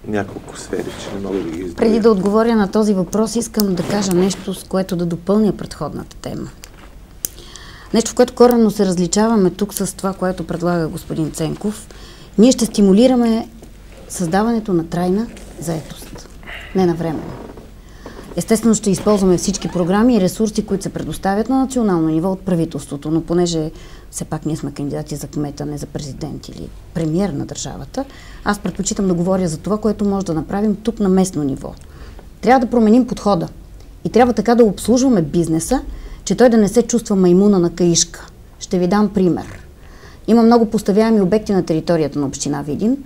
няколко сфери, че не мога да ги изберя?
Преди да отговоря на този въпрос, искам да кажа нещо, с което да допълня предходната тема. Нещо, в което коренно се различаваме тук с това, което предлага господин Ценков. Ние ще стимулираме създаването на трайна заетост, не навременно. Естествено ще използваме всички програми и ресурси, които се предоставят на национално ниво от правителството, но понеже все пак ние сме кандидати за кмета, не за президент или премиер на държавата, аз предпочитам да говоря за това, което може да направим тук на местно ниво. Трябва да променим подхода и трябва така да обслужваме бизнеса, че той да не се чувства маймуна на каишка. Ще ви дам пример. Има много поставяеми обекти на територията на община Видин,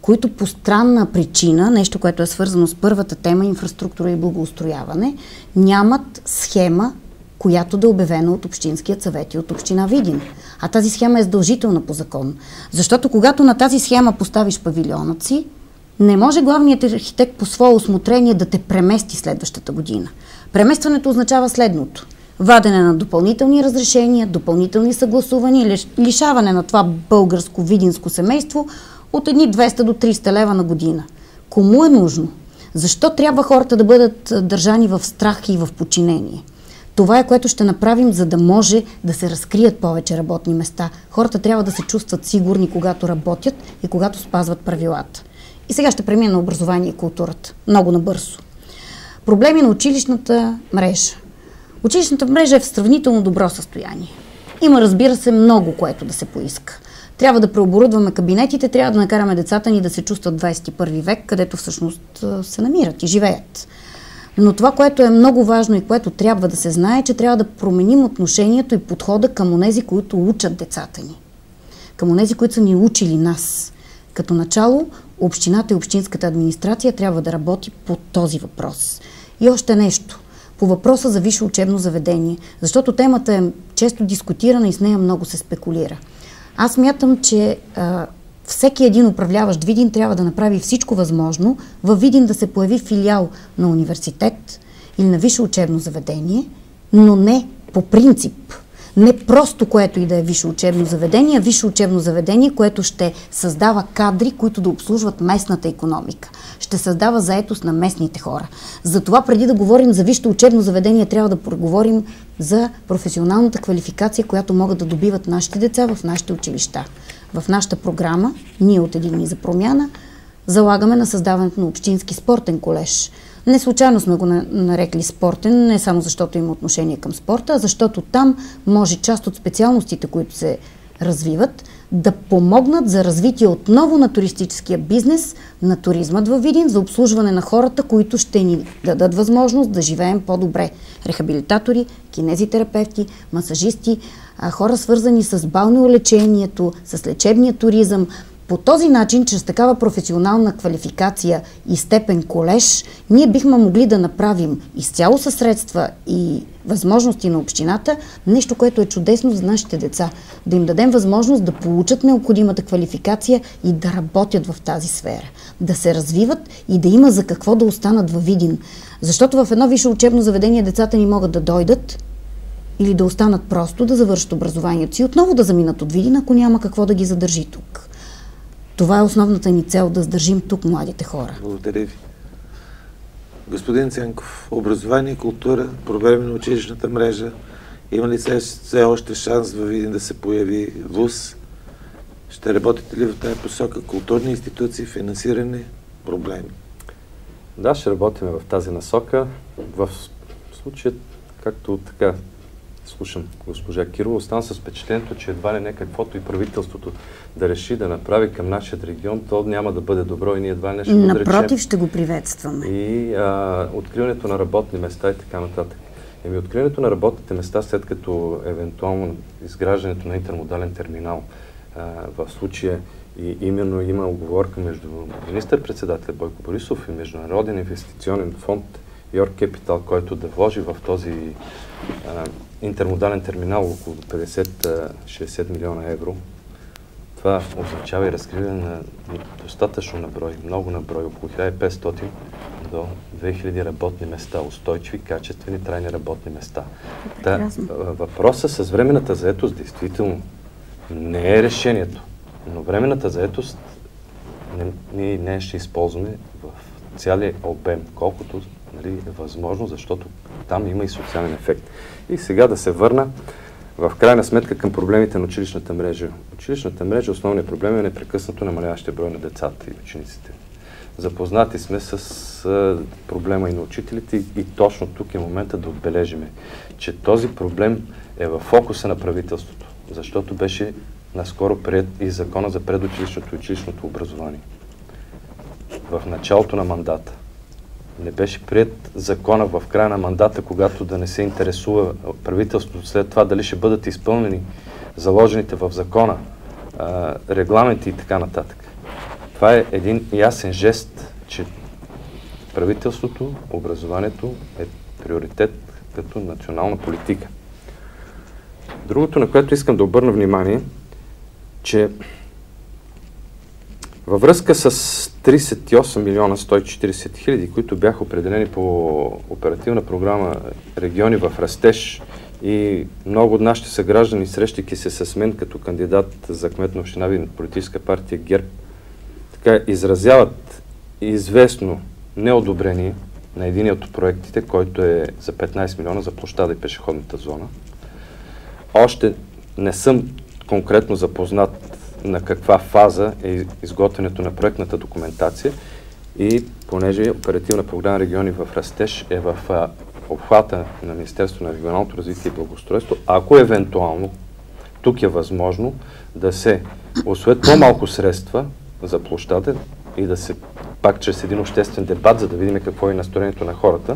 които по странна причина, нещо, което е свързано с първата тема, инфраструктура и благоустрояване, нямат схема, която да е обявена от Общинският съвет и от община Видин. А тази схема е задължителна по закон. Защото когато на тази схема поставиш павилионът си, не може главният архитект по свое усмотрение да те премести следващата година. Преместването означава следното: вадене на допълнителни разрешения, допълнителни съгласувания, лишаване на това българско видинско семейство от едни 200 до 300 лева на година. Кому е нужно? Защо трябва хората да бъдат държани в страх и в подчинение? Това е, което ще направим, за да може да се разкрият повече работни места. Хората трябва да се чувстват сигурни, когато работят и когато спазват правилата. И сега ще премина на образование и културата. Много набързо. Проблеми на училищната мрежа. Училищната мрежа е в сравнително добро състояние. Има, разбира се, много, което да се поиска. Трябва да преоборудваме кабинетите, трябва да накараме децата ни да се чувстват 21 век, където всъщност се намират и живеят. Но това, което е много важно и което трябва да се знае, е, че трябва да променим отношението и подхода към онези, които учат децата ни. Към онези, които са ни учили нас. Като начало, общината и общинската администрация трябва да работи по този въпрос. И още нещо. По въпроса за висше учебно заведение, защото темата е често дискутирана и с нея много се спекулира. Аз смятам, че всеки един управляващ Видин трябва да направи всичко възможно във Видин да се появи филиал на университет или на висше учебно заведение, но не по принцип. Не просто което и да е висше учебно заведение, а висше учебно заведение, което ще създава кадри, които да обслужват местната икономика. Ще създава заетост на местните хора. Затова преди да говорим за висше учебно заведение, трябва да поговорим за професионалната квалификация, която могат да добиват нашите деца в нашите училища. В нашата програма, ние от Единни за промяна, залагаме на създаването на общински спортен колеж. Не случайно сме го нарекли спортен, не само защото има отношение към спорта, а защото там може част от специалностите, които се развиват, да помогнат за развитие отново на туристическия бизнес, на туризмът във Видин, за обслужване на хората, които ще ни дадат възможност да живеем по-добре. Рехабилитатори, кинезитерапевти, масажисти, хора свързани с балнеолечението, с лечебния туризъм. По този начин, чрез такава професионална квалификация и степен колеж, ние бихме могли да направим изцяло със средства и възможности на общината нещо, което е чудесно за нашите деца. Да им дадем възможност да получат необходимата квалификация и да работят в тази сфера. Да се развиват и да има за какво да останат във Видин. Защото в едно висше учебно заведение децата ни могат да дойдат или да останат просто, да завършат образованието си и отново да заминат от Видин, ако няма какво да ги задържи тук. Това е основната ни цел, да задържим тук младите хора.
Благодаря ви. Господин Ценков, образование и култура, проблеми на училищната мрежа. Има ли все още шанс във Видин да се появи ВУЗ? Ще работите ли в тази посока? Културни институции, финансиране, проблеми?
Да, ще работим в тази насока. В случая както така слушам госпожа Кирова, оставам с впечатлението, че едва ли не каквото и правителството да реши да направи към нашия регион, то няма да бъде добро и ние едва ли не ще го отречем.
Напротив, ще го приветстваме.
И откриването на работни места и така нататък. Откриването на работните места, след като евентуално изграждането на интермодален терминал, в случая и именно има оговорка между министър-председателя Бойко Борисов и Международен инвестиционен фонд York Capital, който да вложи в този интермодален терминал около 50-60 милиона евро. Това означава и разкриване на достатъчно наброй, много наброй, около 1500 до 2000 работни места, устойчиви, качествени, трайни работни места. Въпросът с временната заетост действително не е решението, но временната заетост ние не ще използваме в цялия обем, колкото е възможно, защото там има и социален ефект. И сега да се върна в крайна сметка към проблемите на училищната мрежа. Училищната мрежа, основният проблем е непрекъснато намаляващия брой на децата и учениците. Запознати сме с проблема и на учителите и точно тук е момента да отбележиме, че този проблем е в фокуса на правителството, защото беше наскоро приет и закона за предучилищното и училищното образование. В началото на мандата. Не беше приет закона в края на мандата, когато да не се интересува правителството след това дали ще бъдат изпълнени заложените в закона регламенти и така нататък. Това е един ясен жест, че правителството, образованието е приоритет като национална политика. Другото, на което искам да обърна внимание, че във връзка с 38 милиона 140 хиляди, които бяха определени по оперативна програма Региони в растеж и много от нашите съграждани, срещайки се с мен като кандидат за кмет на община Видин, политическа партия ГЕРБ, така изразяват известно неодобрение на един от проектите, който е за 15 милиона за площада и пешеходната зона. Още не съм конкретно запознат на каква фаза е изготвянето на проектната документация и понеже оперативна програма Региони в растеж е в обхвата на Министерството на регионалното развитие и благоустройство, ако евентуално тук е възможно да се усвоят по-малко средства за площада и да се пак чрез един обществен дебат, за да видим какво е настроението на хората.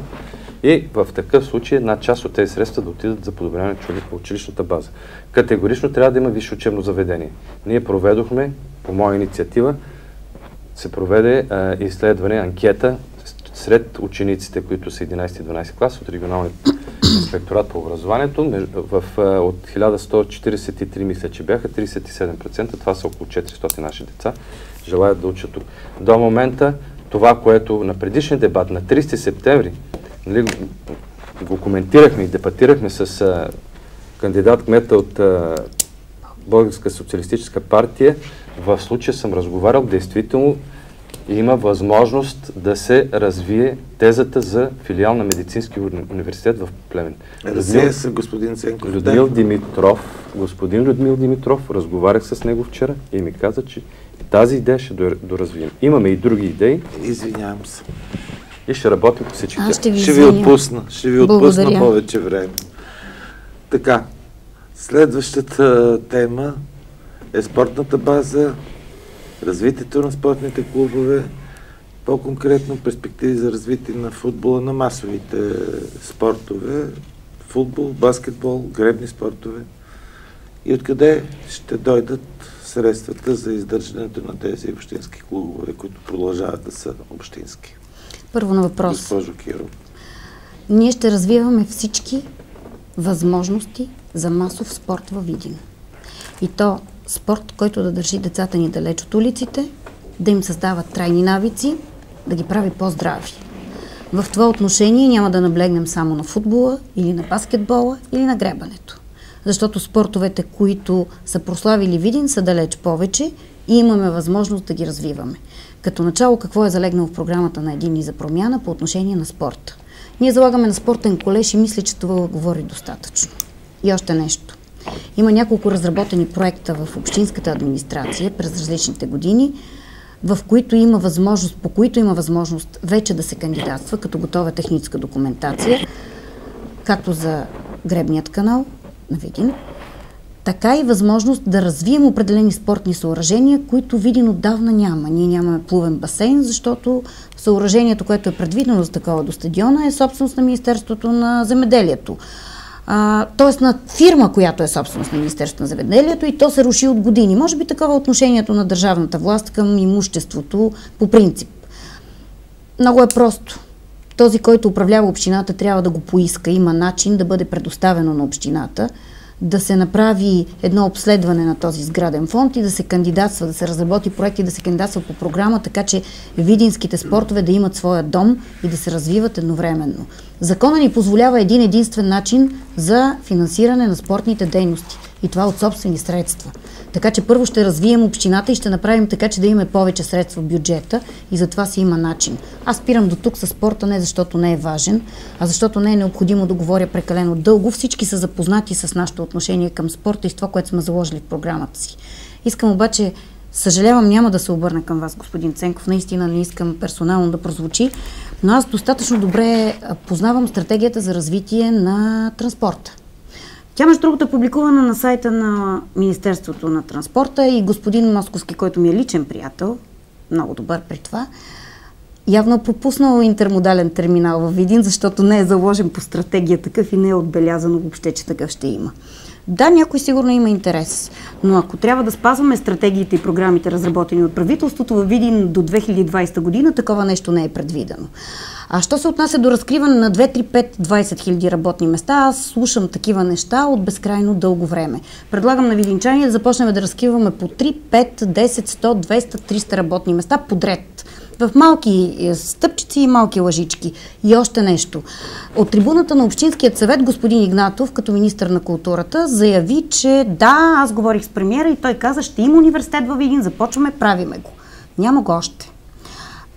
И в такъв случай една част от тези средства да отидат за подобряване на училищната база. Категорично трябва да има висше учебно заведение. Ние проведохме, по моя инициатива, се проведе изследване, анкета сред учениците, които са 11 и 12 клас от регионалния инспекторат по образованието. От 1143 мисля, че бяха 37%, това са около 400 наши деца, желаят да учат тук. До момента това, което на предишния дебат на 30 септември го коментирахме и дебатирахме с кандидат кмета от Българска социалистическа партия, в случая съм разговарял, действително има възможност да се развие тезата за филиал на Медицински университет в Плевен.
Развие се, господин Ценков.
Господин Людмил Димитров, разговарях с него вчера и ми каза, че тази идея ще доразвием. Имаме и други идеи.
Извинявам се.
И ще работим по всички.
Ще ви отпусна повече време. Така, следващата тема е спортната база, развитието на спортните клубове, по-конкретно перспективи за развитие на футбола, на масовите спортове, футбол, баскетбол, гребни спортове и откъде ще дойдат средствата за издържането на тези общински клубове, които продължават да са общински.
Първо на въпрос.
Госпожо Кирова.
Ние ще развиваме всички възможности за масов спорт във Видин. И то спорт, който да държи децата ни далеч от улиците, да им създава трайни навици, да ги прави по-здрави. В това отношение няма да наблегнем само на футбола или на баскетбола или на гребането. Защото спортовете, които са прославили Видин, са далеч повече и имаме възможност да ги развиваме. Като начало, какво е залегнало в програмата на Единни за промяна по отношение на спорта? Ние залагаме на спортен колеж и мисля, че това говори достатъчно. И още нещо. Има няколко разработени проекта в общинската администрация през различните години, по които има възможност вече да се кандидатства, като готова техническа документация. както за гребният канал на Видин, така и възможност да развием определени спортни съоръжения, които Видин отдавна няма. Ние нямаме плувен басейн, защото съоръжението, което е предвидено за такова до стадиона, е собственост на Министерството на земеделието. Тоест на фирма, която е собственост на Министерството на земеделието, и то се руши от години. Може би такова отношението на държавната власт към имуществото по принцип. Много е просто. Този, който управлява общината, трябва да го поиска. Има начин да бъде предоставено на общината, да се направи едно обследване на този сграден фонд и да се кандидатства, да се разработи проект и да се кандидатства по програма, така че видинските спортове да имат своя дом и да се развиват едновременно. Закона ни позволява един единствен начин за финансиране на спортните дейности и това от собствени средства. Така че първо ще развием общината и ще направим така, че да имаме повече средства в бюджета и за това си има начин. Аз спирам до тук със спорта не защото не е важен, а защото не е необходимо да говоря прекалено дълго. Всички са запознати с нашето отношение към спорта и с това, което сме заложили в програмата си. Искам обаче, съжалявам, няма да се обърна към вас, господин Ценков, наистина не искам персонално да прозвучи, но аз достатъчно добре познавам стратегията за развитие на транспорта. Тя, между другото, е публикувана на сайта на Министерството на транспорта и господин Московски, който ми е личен приятел, много добър при това, явно е пропуснал интермодален терминал във Видин, защото не е заложен по стратегия такъв и не е отбелязано въобще, че такъв ще има. Да, някой сигурно има интерес, но ако трябва да спазваме стратегиите и програмите, разработени от правителството, във Видин до 2020 година, такова нещо не е предвидено. А що се отнася до разкриване на 2, 3, 5, 20 хиляди работни места, аз слушам такива неща от безкрайно дълго време. Предлагам на видинчани да започнем да разкриваме по 3, 5, 10, 100, 200, 300 работни места подред. В малки стъпчици и малки лъжички. И още нещо. От трибуната на Общинският съвет господин Игнатов, като министър на културата, заяви, че да, аз говорих с премиера и той каза, ще има университет във Видин, започваме, правиме го. Няма го още.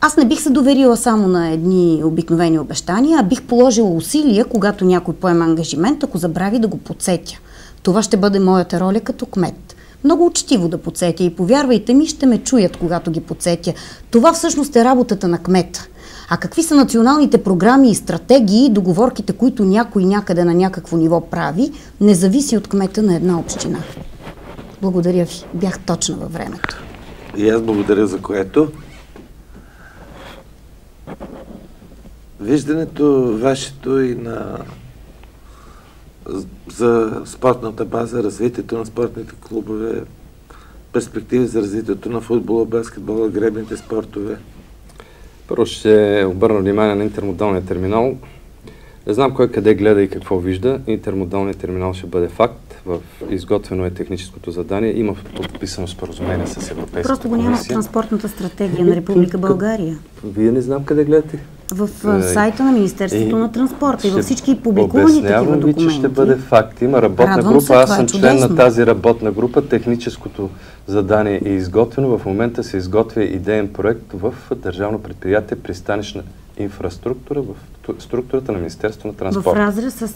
Аз не бих се доверила само на едни обикновени обещания, а бих положила усилия, когато някой поема ангажимент, ако забрави да го подсетя. Това ще бъде моята роля като кмет. Много учтиво да подсетя и повярвайте ми, ще ме чуят, когато ги подсетя. Това всъщност е работата на кмета. А какви са националните програми и стратегии, договорките, които някой някъде на някакво ниво прави, не зависи от кмета на една община. Благодаря ви. Бях точна във времето.
И аз благодаря за което. Виждането вашето и за спортната база, развитието на спортните клубове, перспективи за развитието на футбола, баскетбола, гребните спортове.
Първо ще обърна внимание на интермодалния терминал. Не знам кой къде гледа и какво вижда. Интермодалният терминал ще бъде факт. Изготвено е техническото задание. Има подписано споразумение с Европейската комисия.
Просто го няма в транспортната стратегия на Република България.
Вие не знам къде гледате.
В сайта на Министерството на транспорта и във всички публикувани такива документи.
Обяснявам ви, че ще бъде факт. Има работна група. Аз съм член на тази работна група. Техническото задание е изготвено. В момента се изготвя идеен проект в Държавно предприятие пристанищна инфраструктура в структурата на Министерството на транспорта.
В разрез с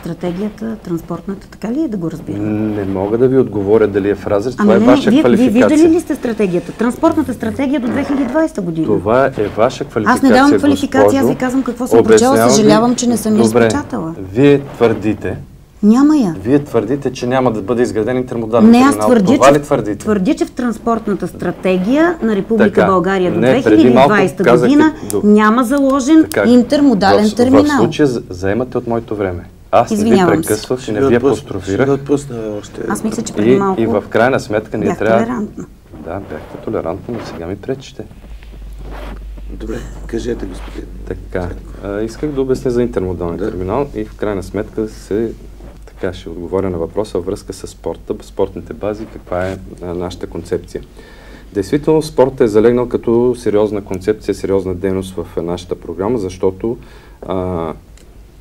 стратегията транспортната, така ли е да го разбирам?
Не мога да ви отговоря дали е в разрез. Това е ваша квалификация.
Вие виждали ли сте стратегията? Транспортната стратегия до 2020 година.
Това е ваша квалификация,
аз не давам квалификация, аз ви казвам какво съм прочела. Съжалявам, че не съм я изпечатала.
Вие твърдите,
няма я.
Вие твърдите, че няма да бъде изграден интермодален терминал.
Не, аз твърдя, че в транспортната стратегия на Република България до 2020 година няма заложен интермодален терминал.
В случая заемате от моето време. Аз не ви прекъсвах и не ви апострофирах.
Аз мисля, че преди малко
и в крайна сметка ние трябва...
толерантна.
Да, бяхте толерантна, но сега ми пречите.
Добре, кажете, господин.
Така, исках да обясня за интермодалния терминал и в крайна сметка ще отговоря на въпроса във връзка с спорта, спортните бази, каква е нашата концепция. Действително, спортът е залегнал като сериозна концепция, сериозна дейност в нашата програма, защото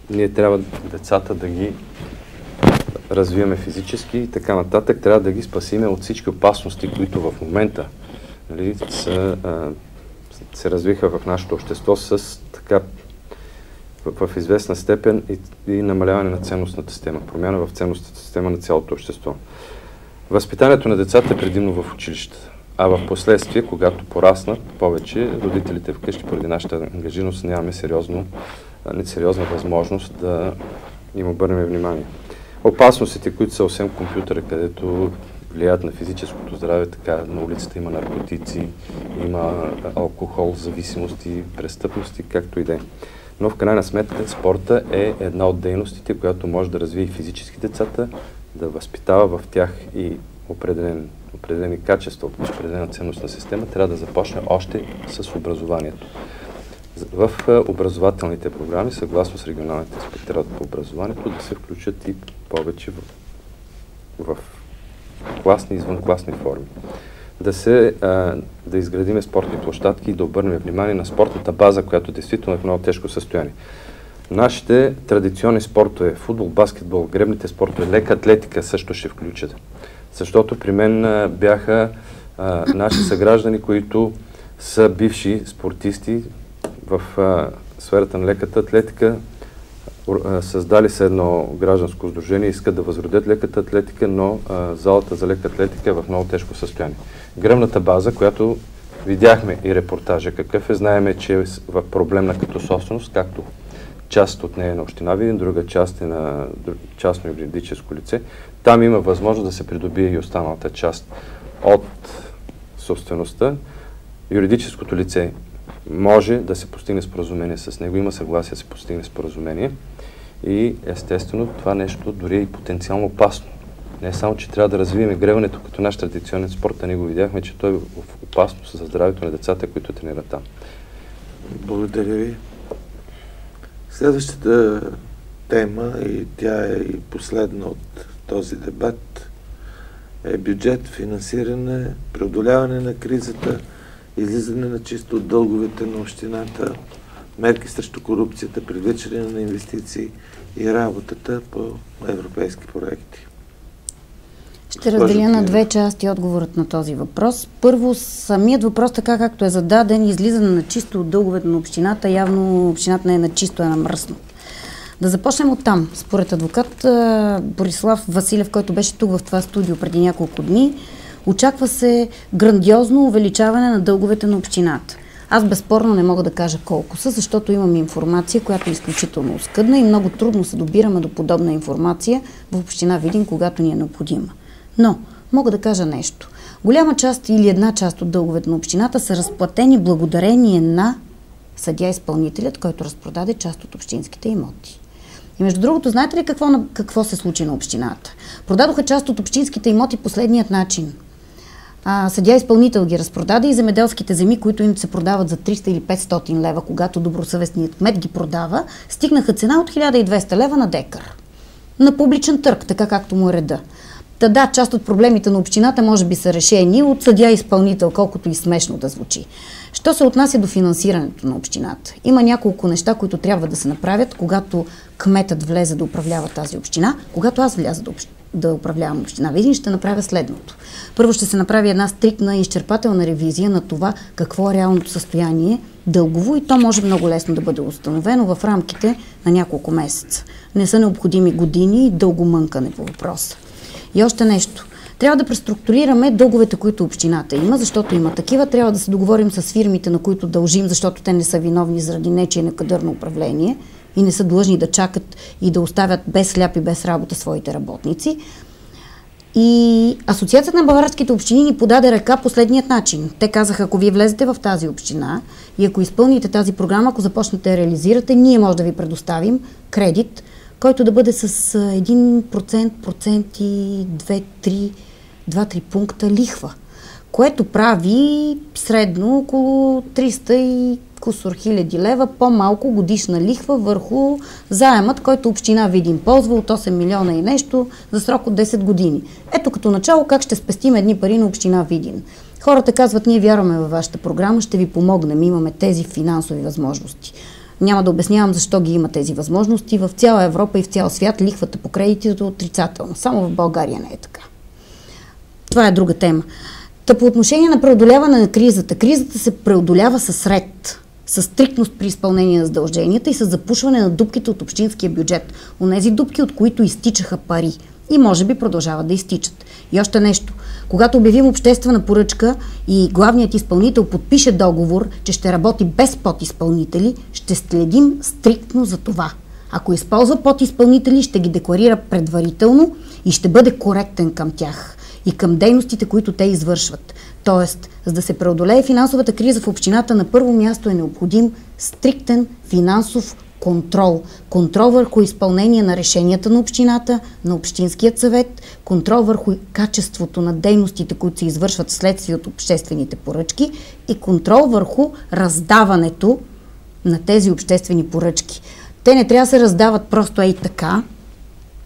ние трябва децата да ги развиваме физически и така нататък. Трябва да ги спасиме от всички опасности, които в момента се развиха в нашето общество с така в известна степен и намаляване на ценностната система, промяна в ценностната система на цялото общество. Възпитанието на децата е предимно в училищата, а в последствие, когато пораснат повече, родителите вкъщи поради нашата ангажираност нямаме сериозна възможност да им обърнем внимание. Опасностите, които са освен компютъра, където влияят на физическото здраве, така на улицата има наркотици, има алкохол, зависимости, престъпности, както и да е. Но в крайна сметка спорта е една от дейностите, която може да развие и физически децата, да възпитава в тях и определени качества, определена ценностна система. Трябва да започне още с образованието. В образователните програми, съгласно с регионалните инспекторат по образованието, да се включат и повече в класни и извънкласни форми. Да изградиме спортни площадки и да обърнем внимание на спортната база, която действително е в много тежко състояние. Нашите традиционни спортове, футбол, баскетбол, гребните спортове, лека атлетика също ще включат. Защото при мен бяха наши съграждани, които са бивши спортисти в сферата на леката атлетика, създали се едно гражданско сдружение, искат да възродят леката атлетика, но залата за лека атлетика е в много тежко състояние. Гръбната база, която видяхме и репортажа какъв е, знаеме, че е в проблемна като собственост, както част от нея е на община Видин, друга част е на частно юридическо лице. Там има възможност да се придобие и останалата част от собствеността. Юридическото лице може да се постигне споразумение с него, има съгласие да се постигне споразумение и естествено това нещо дори е и потенциално опасно. Не само, че трябва да развием гребането като наш традиционен спорт, а ние го видяхме, че той е в опасност за здравето на децата, които тренират там.
Благодаря ви. Следващата тема, и тя е и последна от този дебат, е бюджет, финансиране, преодоляване на кризата, излизане на чисто от дълговете на общината, мерки срещу корупцията, привличане на инвестиции и работата по европейски проекти.
Ще разделя на две части отговорът на този въпрос. Първо, самият въпрос, така както е зададен, излизане на чисто от дълговете на общината. Явно общината не е на чисто, е на мръсно. Да започнем от там. Според адвокат Борислав Василев, който беше тук в това студио преди няколко дни, очаква се грандиозно увеличаване на дълговете на общината. Аз безспорно не мога да кажа колко са, защото имам информация, която е изключително оскъдна и много трудно се добираме до подобна информация в община Видин, когато ни е необходима. Но мога да кажа нещо. Голяма част или една част от дълговете на общината са разплатени благодарение на съдия-изпълнителят, който разпродаде част от общинските имоти. И между другото, знаете ли какво се случи на общината? Продадоха част от общинските имоти последният начин. Съдия-изпълнител ги разпродаде и земеделските земи, които им се продават за 300 или 500 лева, когато добросъвестният кмет ги продава, стигнаха цена от 1200 лева на декар. На публичен търг, така както му е реда. Да, част от проблемите на общината може би са решени от съдия-изпълнител, колкото и смешно да звучи. Що се отнася до финансирането на общината? Има няколко неща, които трябва да се направят, когато кметът влезе да управлява тази община. Когато аз вляза да управлявам община Видин, ще направя следното. Първо ще се направи една стриктна и изчерпателна ревизия на това какво е реалното състояние дългово и то може много лесно да бъде установено в рамките на няколко месеца. Не са необходими години и дълго мънкане по въпроса. И още нещо. Трябва да преструктурираме дълговете, които общината има, защото има такива. Трябва да се договорим с фирмите, на които дължим, защото те не са виновни заради нечие некадърно управление и не са длъжни да чакат и да оставят без хляб и без работа своите работници. И Асоциацията на българските общини ни подаде ръка последният начин. Те казаха, ако вие влезете в тази община и ако изпълните тази програма, ако започнете да реализирате, ние може да ви предоставим кредит, който да бъде с 1% и 2-3 пункта лихва, което прави средно около 300 и кусор хиляди лева по-малко годишна лихва върху заемът, който община Видин ползва от 8 милиона и нещо за срок от 10 години. Ето като начало как ще спестим едни пари на община Видин. Хората казват, ние вярваме във вашата програма, ще ви помогнем, имаме тези финансови възможности. Няма да обяснявам защо ги има тези възможности. В цяла Европа и в цял свят лихвата по кредитите е отрицателна. Само в България не е така. Това е друга тема. По отношение на преодоляване на кризата. Кризата се преодолява със ред, със стриктност при изпълнение на задълженията и с запушване на дупките от общинския бюджет. Онези дупки, от които изтичаха пари. И може би продължават да изтичат. И още нещо. Когато обявим обществена поръчка и главният изпълнител подпише договор, че ще работи без подизпълнители, ще следим стриктно за това. Ако използва подизпълнители, ще ги декларира предварително и ще бъде коректен към тях и към дейностите, които те извършват. Тоест, за да се преодолее финансовата криза в общината, на първо място е необходим стриктен финансов контрол. Контрол върху изпълнение на решенията на общината, на Общинският съвет, контрол върху качеството на дейностите, които се извършват вследствие от обществените поръчки и контрол върху раздаването на тези обществени поръчки. Те не трябва да се раздават просто ей така,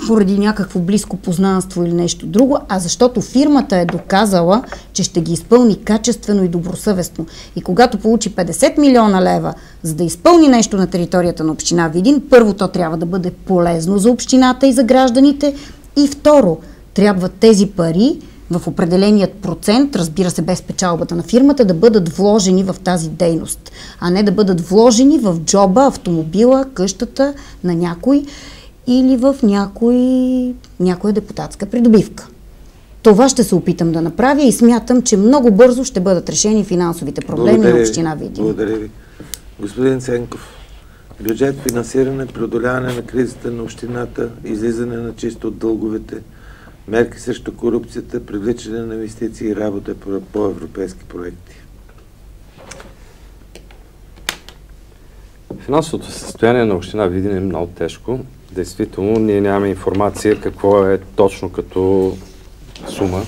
поради някакво близко познанство или нещо друго, а защото фирмата е доказала, че ще ги изпълни качествено и добросъвестно. И когато получи 50 милиона лева, за да изпълни нещо на територията на община Видин, първо то трябва да бъде полезно за общината и за гражданите и второ, трябва тези пари в определеният процент, разбира се без печалбата на фирмата, да бъдат вложени в тази дейност, а не да бъдат вложени в джоба, автомобила, къщата на някой или в някоя депутатска придобивка. Това ще се опитам да направя и смятам, че много бързо ще бъдат решени финансовите проблеми на община Видин.
Благодаря ви. Господин Ценков, бюджет, финансиране, преодоляване на кризата на общината, излизане на чисто от дълговете, мерки срещу корупцията, привличане на инвестиции и работа по европейски проекти.
Финансовото състояние на община Видин е много тежко. Действително, ние нямаме информация какво е точно като сума.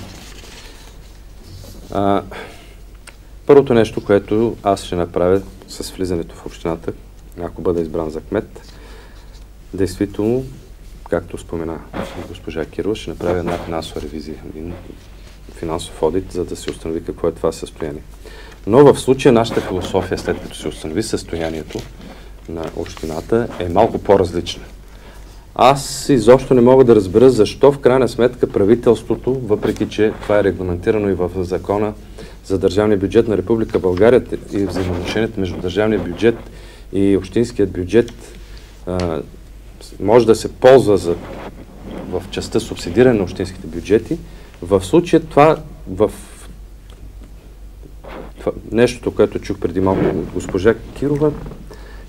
Първото нещо, което аз ще направя с влизането в общината, ако бъда избран за кмет, действително, както спомена госпожа Кирова, ще направя една финансова ревизия, един финансов одит, за да се установи какво е това състояние. Но в случая нашата философия, след като се установи състоянието на общината, е малко по-различна. Аз изобщо не мога да разбера защо в крайна сметка правителството, въпреки че това е регламентирано и в закона за държавния бюджет на Република България и взаимоотношението между държавния бюджет и общинският бюджет може да се ползва в частта субсидиране на общинските бюджети. В случая това нещото, което чух преди малко от госпожа Кирова,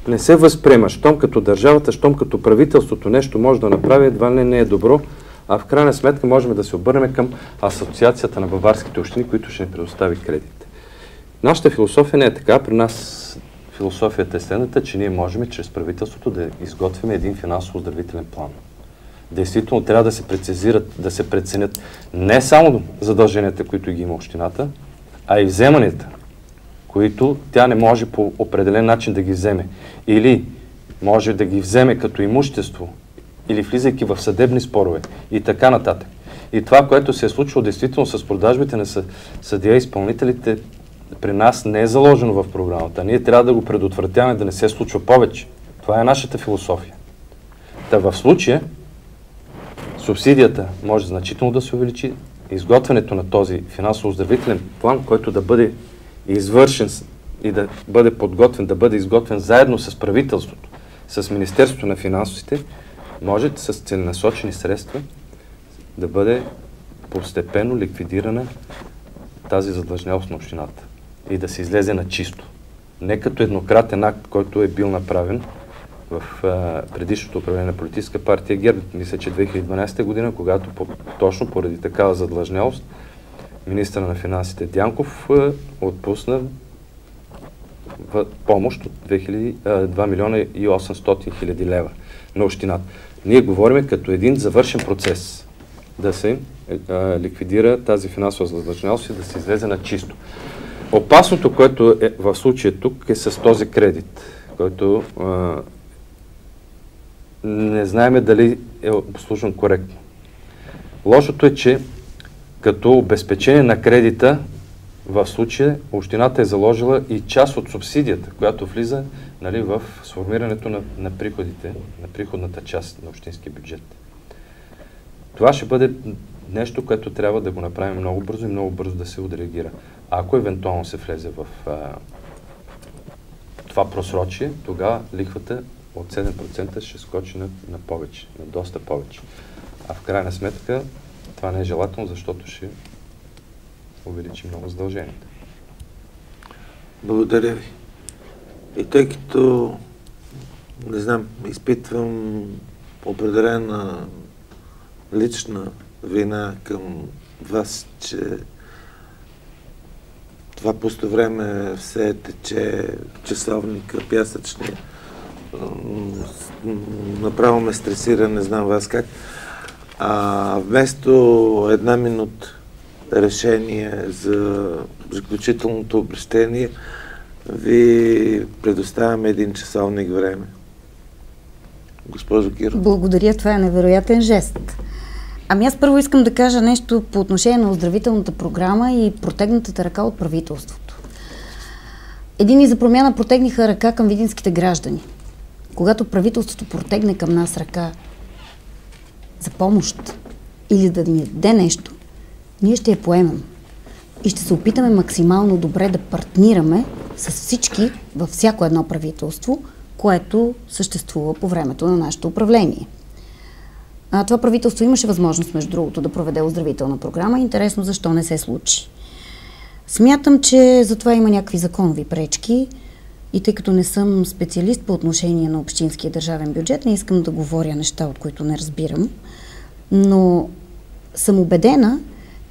не се възприема. Щом като държавата, щом като правителството нещо може да направи, едва не е добро, а в крайна сметка можем да се обърнем към Асоциацията на баварските общини, които ще ни предостави кредит. Нашата философия не е така. При нас философията е следната, че ние можем чрез правителството да изготвим един финансово-оздравителен план. Действително трябва да се прецизират, да се преценят не само задълженията, които ги има общината, а и вземанията, които тя не може по определен начин да ги вземе. Или може да ги вземе като имущество, или влизайки в съдебни спорове и така нататък. И това, което се е случило действително с продажбите на съдия-изпълнителите, при нас не е заложено в програмата. Ние трябва да го предотвратяваме да не се случва повече. Това е нашата философия. Та в случая субсидията може значително да се увеличи. Изготвянето на този финансово-оздравителен план, който да бъде извършен и да бъде подготвен, да бъде изготвен заедно с правителството, с Министерството на финансите, може с целенасочени средства да бъде постепенно ликвидирана тази задлъжнялост на общината и да се излезе на чисто. Не като еднократен акт, който е бил направен в предишното управление на политическа партия ГЕРБ, мисля, че 2012 година, когато точно поради такава задлъжнялост министъра на финансите Дянков отпусна помощ от 2 милиона и 800 хиляди лева на общината. Ние говорим като един завършен процес да се ликвидира тази финансова задлъжнялост и да се излезе на чисто. Опасното, което е в случая тук, е с този кредит, който не знаеме дали е обслужен коректно. Лошото е, че като обезпечение на кредита, в случая общината е заложила и част от субсидията, която влиза в сформирането на приходите, на приходната част на общинския бюджет. Това ще бъде нещо, което трябва да го направим много бързо и много бързо да се отреагира. Ако евентуално се влезе в това просрочие, тогава лихвата от 7% ще скочи на повече, на доста повече. А в крайна сметка това не е желателно, защото ще увеличи много задълженията.
Благодаря ви. И тъй като не знам, изпитвам определена лична вина към вас, че това пусто време все тече, часовника, пясъчния. Направо ме стресира, не знам вас как. Вместо 1 минута решение за заключителното обращение, ви предоставяме 1 часовник време. Госпожо Кирова.
Благодаря, това е невероятен жест. Аз първо искам да кажа нещо по отношение на оздравителната програма и протегнатата ръка от правителството. Едини за промяна протегниха ръка към видинските граждани. Когато правителството протегне към нас ръка за помощ или да ни даде нещо, ние ще я поемем и ще се опитаме максимално добре да партнираме с всички във всяко едно правителство, което съществува по времето на нашето управление. Това правителство имаше възможност, между другото, да проведе оздравителна програма. Интересно защо не се случи. Смятам, че за това има някакви законови пречки и тъй като не съм специалист по отношение на общинския държавен бюджет, не искам да говоря неща, от които не разбирам, но съм убедена,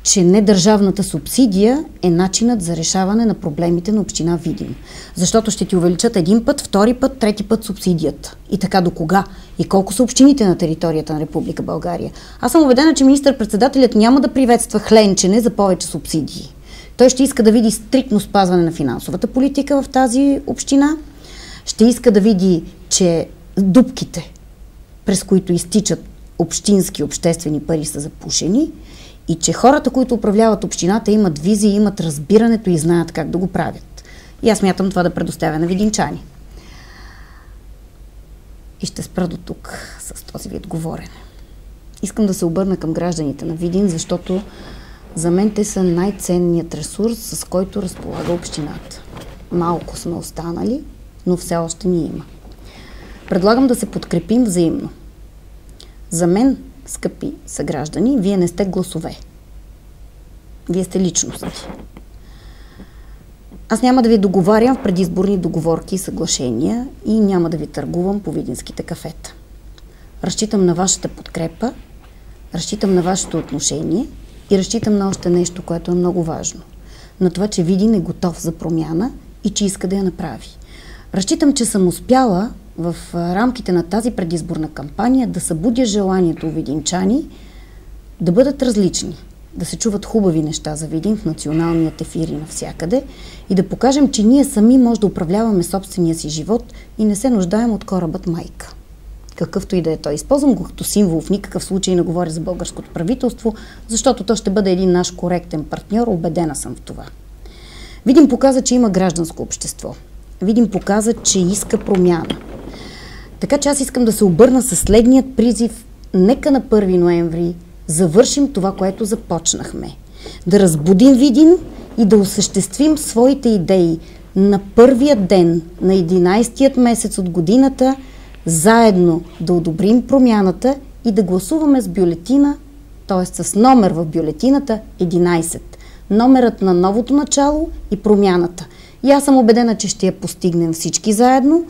че недържавната субсидия е начинът за решаване на проблемите на община Видин. Защото ще ти увеличат 1 път, 2 път, 3 път субсидията. И така до кога? И колко са общините на територията на Република България? Аз съм убедена, че министър-председателят няма да приветства хленчене за повече субсидии. Той ще иска да види стриктно спазване на финансовата политика в тази община. Ще иска да види, че дупките, през които изтичат общински обществени пари, са запушени и че хората, които управляват общината, имат визия, имат разбирането и знаят как да го правят. И аз смятам това да предоставя на видинчани. И ще спра до тук с този вид говорене. Искам да се обърна към гражданите на Видин, защото за мен те са най-ценният ресурс, с който разполага общината. Малко сме останали, но все още ни има. Предлагам да се подкрепим взаимно. За мен, скъпи съграждани, вие не сте гласове. Вие сте личности. Аз няма да ви договарям в предизборни договорки и съглашения и няма да ви търгувам по видинските кафета. Разчитам на вашата подкрепа, разчитам на вашето отношение и разчитам на още нещо, което е много важно. На това, че Видин е готов за промяна и че иска да я направи. Разчитам, че съм успяла в рамките на тази предизборна кампания да събудя желанието у видинчани да бъдат различни, да се чуват хубави неща за Видин в националният ефир и навсякъде и да покажем, че ние сами може да управляваме собствения си живот и не се нуждаем от корабът майка. Какъвто и да е той. Използвам го като символ, в никакъв случай не говоря за българското правителство, защото то ще бъде един наш коректен партньор, убедена съм в това. Видин показа, че има гражданско общество. Видин показа, че иска промяна. Така че аз искам да се обърна със следният призив. Нека на 1 ноември завършим това, което започнахме. Да разбудим Видин и да осъществим своите идеи на първия ден, на 11-тият месец от годината, заедно да одобрим промяната и да гласуваме с бюлетина, т.е. с номер в бюлетината 11. Номерът на новото начало и промяната. И аз съм убедена, че ще я постигнем всички заедно,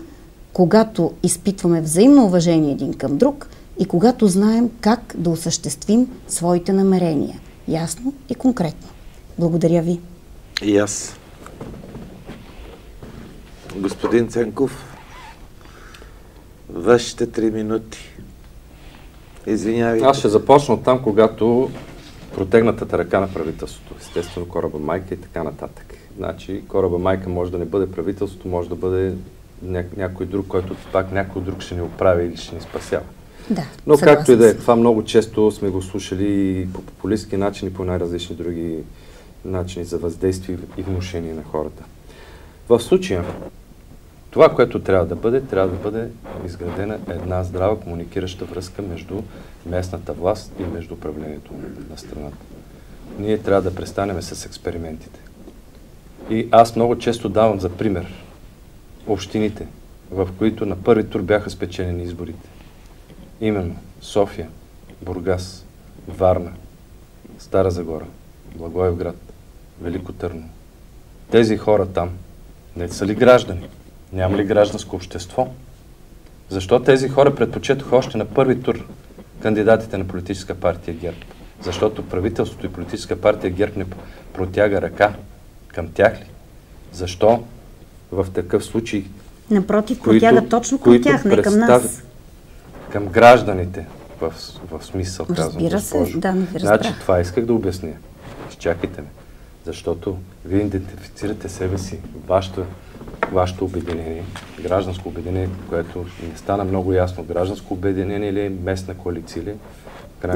когато изпитваме взаимно уважение един към друг и когато знаем как да осъществим своите намерения. Ясно и конкретно. Благодаря ви.
И аз. Господин Ценков, вашите 3 минути. Извинявайте.
Аз ще започна от там, когато протегнатата ръка на правителството. Естествено, кораба майка и така нататък. Значи, кораба майка може да не бъде правителството, може да бъде някой друг, който пак някой друг ще ни оправи или ще ни спасява.
Да,
но както и да е, това много често сме го слушали по популистски начини, по най-различни други начини за въздействие и внушение на хората. В случая, това, което трябва да бъде изградена една здрава комуникираща връзка между местната власт и между управлението на страната. Ние трябва да престанем с експериментите. И аз много често давам за пример общините, в които на първи тур бяха спечелени изборите. Именно София, Бургас, Варна, Стара Загора, Благоевград, Велико Търново. Тези хора там не са ли граждани? Няма ли гражданско общество? Защо тези хора предпочетоха още на първи тур кандидатите на политическа партия ГЕРБ? Защото правителството и политическа партия ГЕРБ не протяга ръка към тях ли? Защо в такъв случай,
напротив, протяга точно към тях, не към нас.
Към гражданите, в смисъл казвам.
Разбира се, да, не ви разбрах.
Значи това исках да обясня. Изчакайте ме. Защото вие идентифицирате себе си, вашето обединение, гражданско обединение, което не стана много ясно, гражданско обединение или местна коалиция или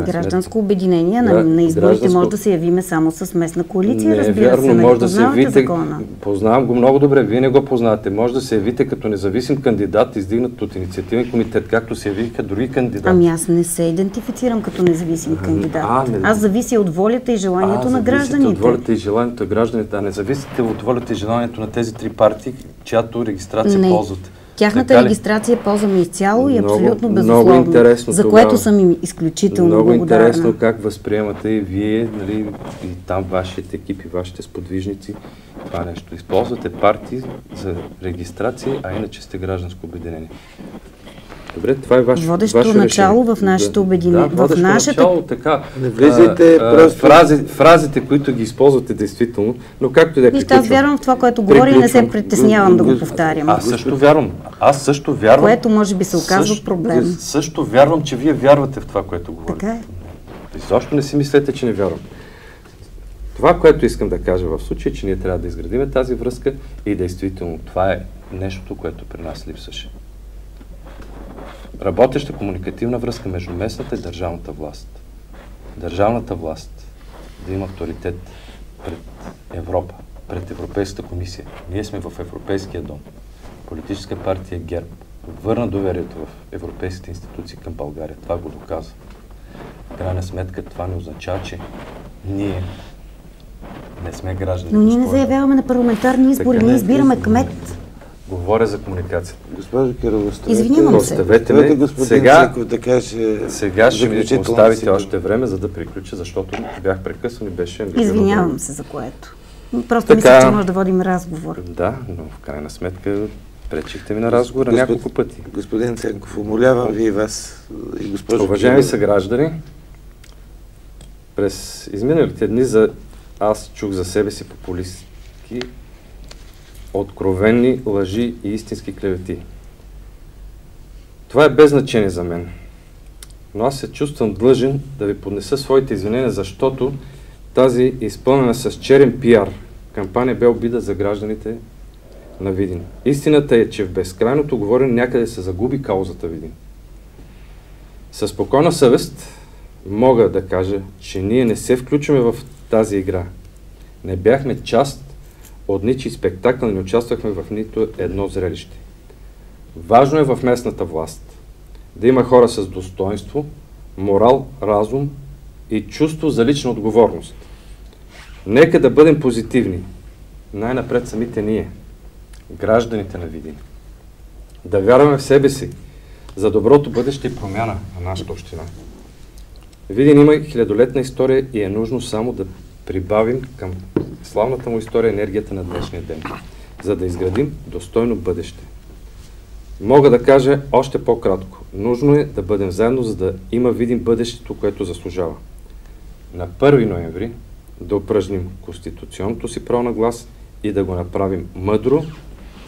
гражданско обединение. На изборите може да се явиме само с местна коалиция, разбира
вярно,
се.
може да се явите,
закона.
познавам го много добре, вие не го познавате. Може да се явите като независим кандидат, издигнат от инициативен комитет, както се явиха други кандидати.
Ами аз не се идентифицирам като независим кандидат. Аз завися от волята и желанието на гражданите.
От волята и желанието на гражданите, а не зависите от волята и желанието на тези три партии, чиято регистрация ползвате.
Тяхната регистрация ползваме изцяло и абсолютно безусловно,
много интересно,
за което съм им изключително
много
благодарна.
Много интересно как възприемате и вие, нали, и там вашите екипи, вашите сподвижници, това нещо. Използвате партии за регистрация, а иначе сте гражданско обединение. Добре, това е
водещо начало в нашето обединение.
Да, водещо начало, така.
Не влизайте просто...
Фразите, които ги използвате действително, но както и да приключвам.
Аз вярвам в това, което говоря и не се притеснявам да го повтарям.
Аз също вярвам.
Което може би се оказва проблем.
Също вярвам, че вие вярвате в това, което говорите.
Така е.
Изобщо не си мислете, че не вярвам. Това, което искам да кажа в случая, че ние трябва да изградим тази връзка и действително това е нещото, което при нас липсваше. Работеща комуникативна връзка между местната и държавната власт. Държавната власт да има авторитет пред Европа, пред Европейската комисия. Ние сме в Европейския дом. Политическа партия ГЕРБ върна доверието в европейските институции към България. Това го доказва. В крайна сметка това не означава, че ние не сме граждани.
Но ние не заявяваме на парламентарни избори, ние избираме кмет.
Говоря за комуникацията.
Госпожо Кирова,
извинявам се.
Оставете ме. Сега ще ми оставите още време, за да приключа, защото бях прекъсван и беше ангажиран.
Извинявам се за което. Просто мисля, че може да водим разговор.
Да, но в крайна сметка пречихте ми на разговора няколко пъти.
Господин Ценков, умолявам ви и вас и госпожо.
Уважаеми съграждани, през изминалите дни аз чух за себе си популистки откровени лъжи и истински клевети. Това е без значение за мен. Но аз се чувствам длъжен да ви поднеса своите извинения, защото тази изпълнена с черен пиар кампания бе обида за гражданите на Видин. Истината е, че в безкрайното говорене някъде се загуби каузата Видин. Със спокойна съвест мога да кажа, че ние не се включваме в тази игра. Не бяхме част от ничий спектакъл, не участвахме в нито едно зрелище. Важно е в местната власт да има хора с достоинство, морал, разум и чувство за лична отговорност. Нека да бъдем позитивни. Най-напред самите ние, гражданите на Видин. Да вярваме в себе си за доброто бъдеще и промяна на нашата община. Видин има хилядолетна история и е нужно само да прибавим към славната му история енергията на днешния ден, за да изградим достойно бъдеще. Мога да кажа още по-кратко. Нужно е да бъдем заедно, за да има Видин бъдещето, което заслужава. На 1 ноември да упражним конституционното си право на глас и да го направим мъдро,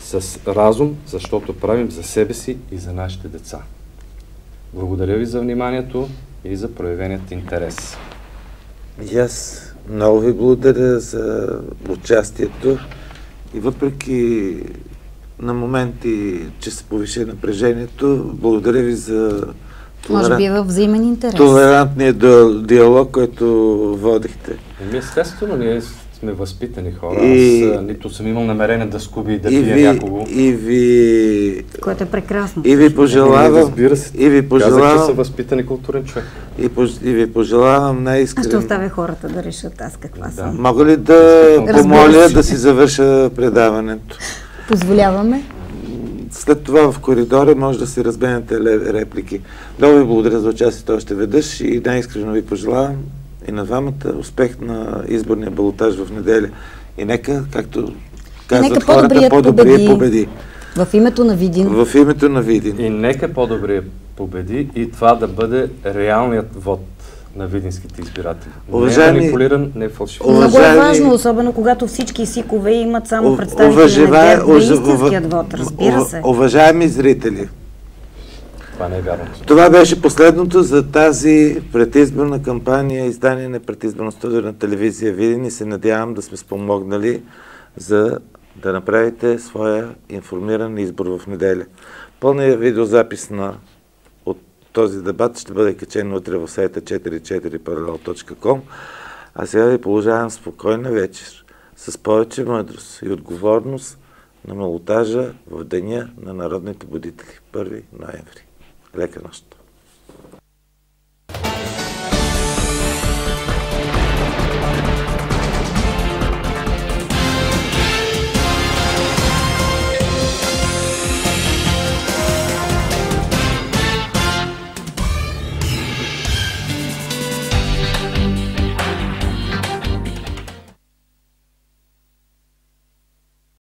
с разум, защото правим за себе си и за нашите деца. Благодаря ви за вниманието и за проявеният интерес.
И аз много ви благодаря за участието и въпреки на моменти, че се повиши напрежението, благодаря ви за
може би във взаимен интерес.
Толерантният диалог, който водихте.
Естествено, ние сме възпитани хора. Аз нито съм имал намерение да скуби и да бия някого.
Което е прекрасно.
И ви пожелавам.
Казах, че съм възпитан и културен човек.
И ви пожелавам най-искрено.
Аз ще оставя хората да решат аз каква съм.
Мога ли да помоля да си завърша предаването?
Позволяваме.
След това в коридора може да си разменяте реплики. Много ви благодаря за участието още веднъж и най-искрено ви пожелавам и на двамата успех на изборния балотаж в неделя. И нека, както казват хората, по-добрия победи.
В името на Видин.
В името на Видин.
И нека по-добре победи и това да бъде реалният вод на видинските избиратели. Не манипулиран, не фалшифициран.
Много е важно, особено когато всички СИК-ове имат само представители на ГЕРБ, истинският вод, разбира се.
Уважаеми зрители,
това не е вярно.
Това беше последното за тази предизборна кампания, издание на предизборно студио на телевизия Видин и се надявам да сме спомогнали за да направите своя информиран избор в неделя. Пълният видеозапис от този дебат ще бъде качен утре в сайта 44parallel.com. А сега ви положавам спокойна вечер с повече мъдрост и отговорност на малотажа в деня на народните будители, 1 ноември. Лека нощ!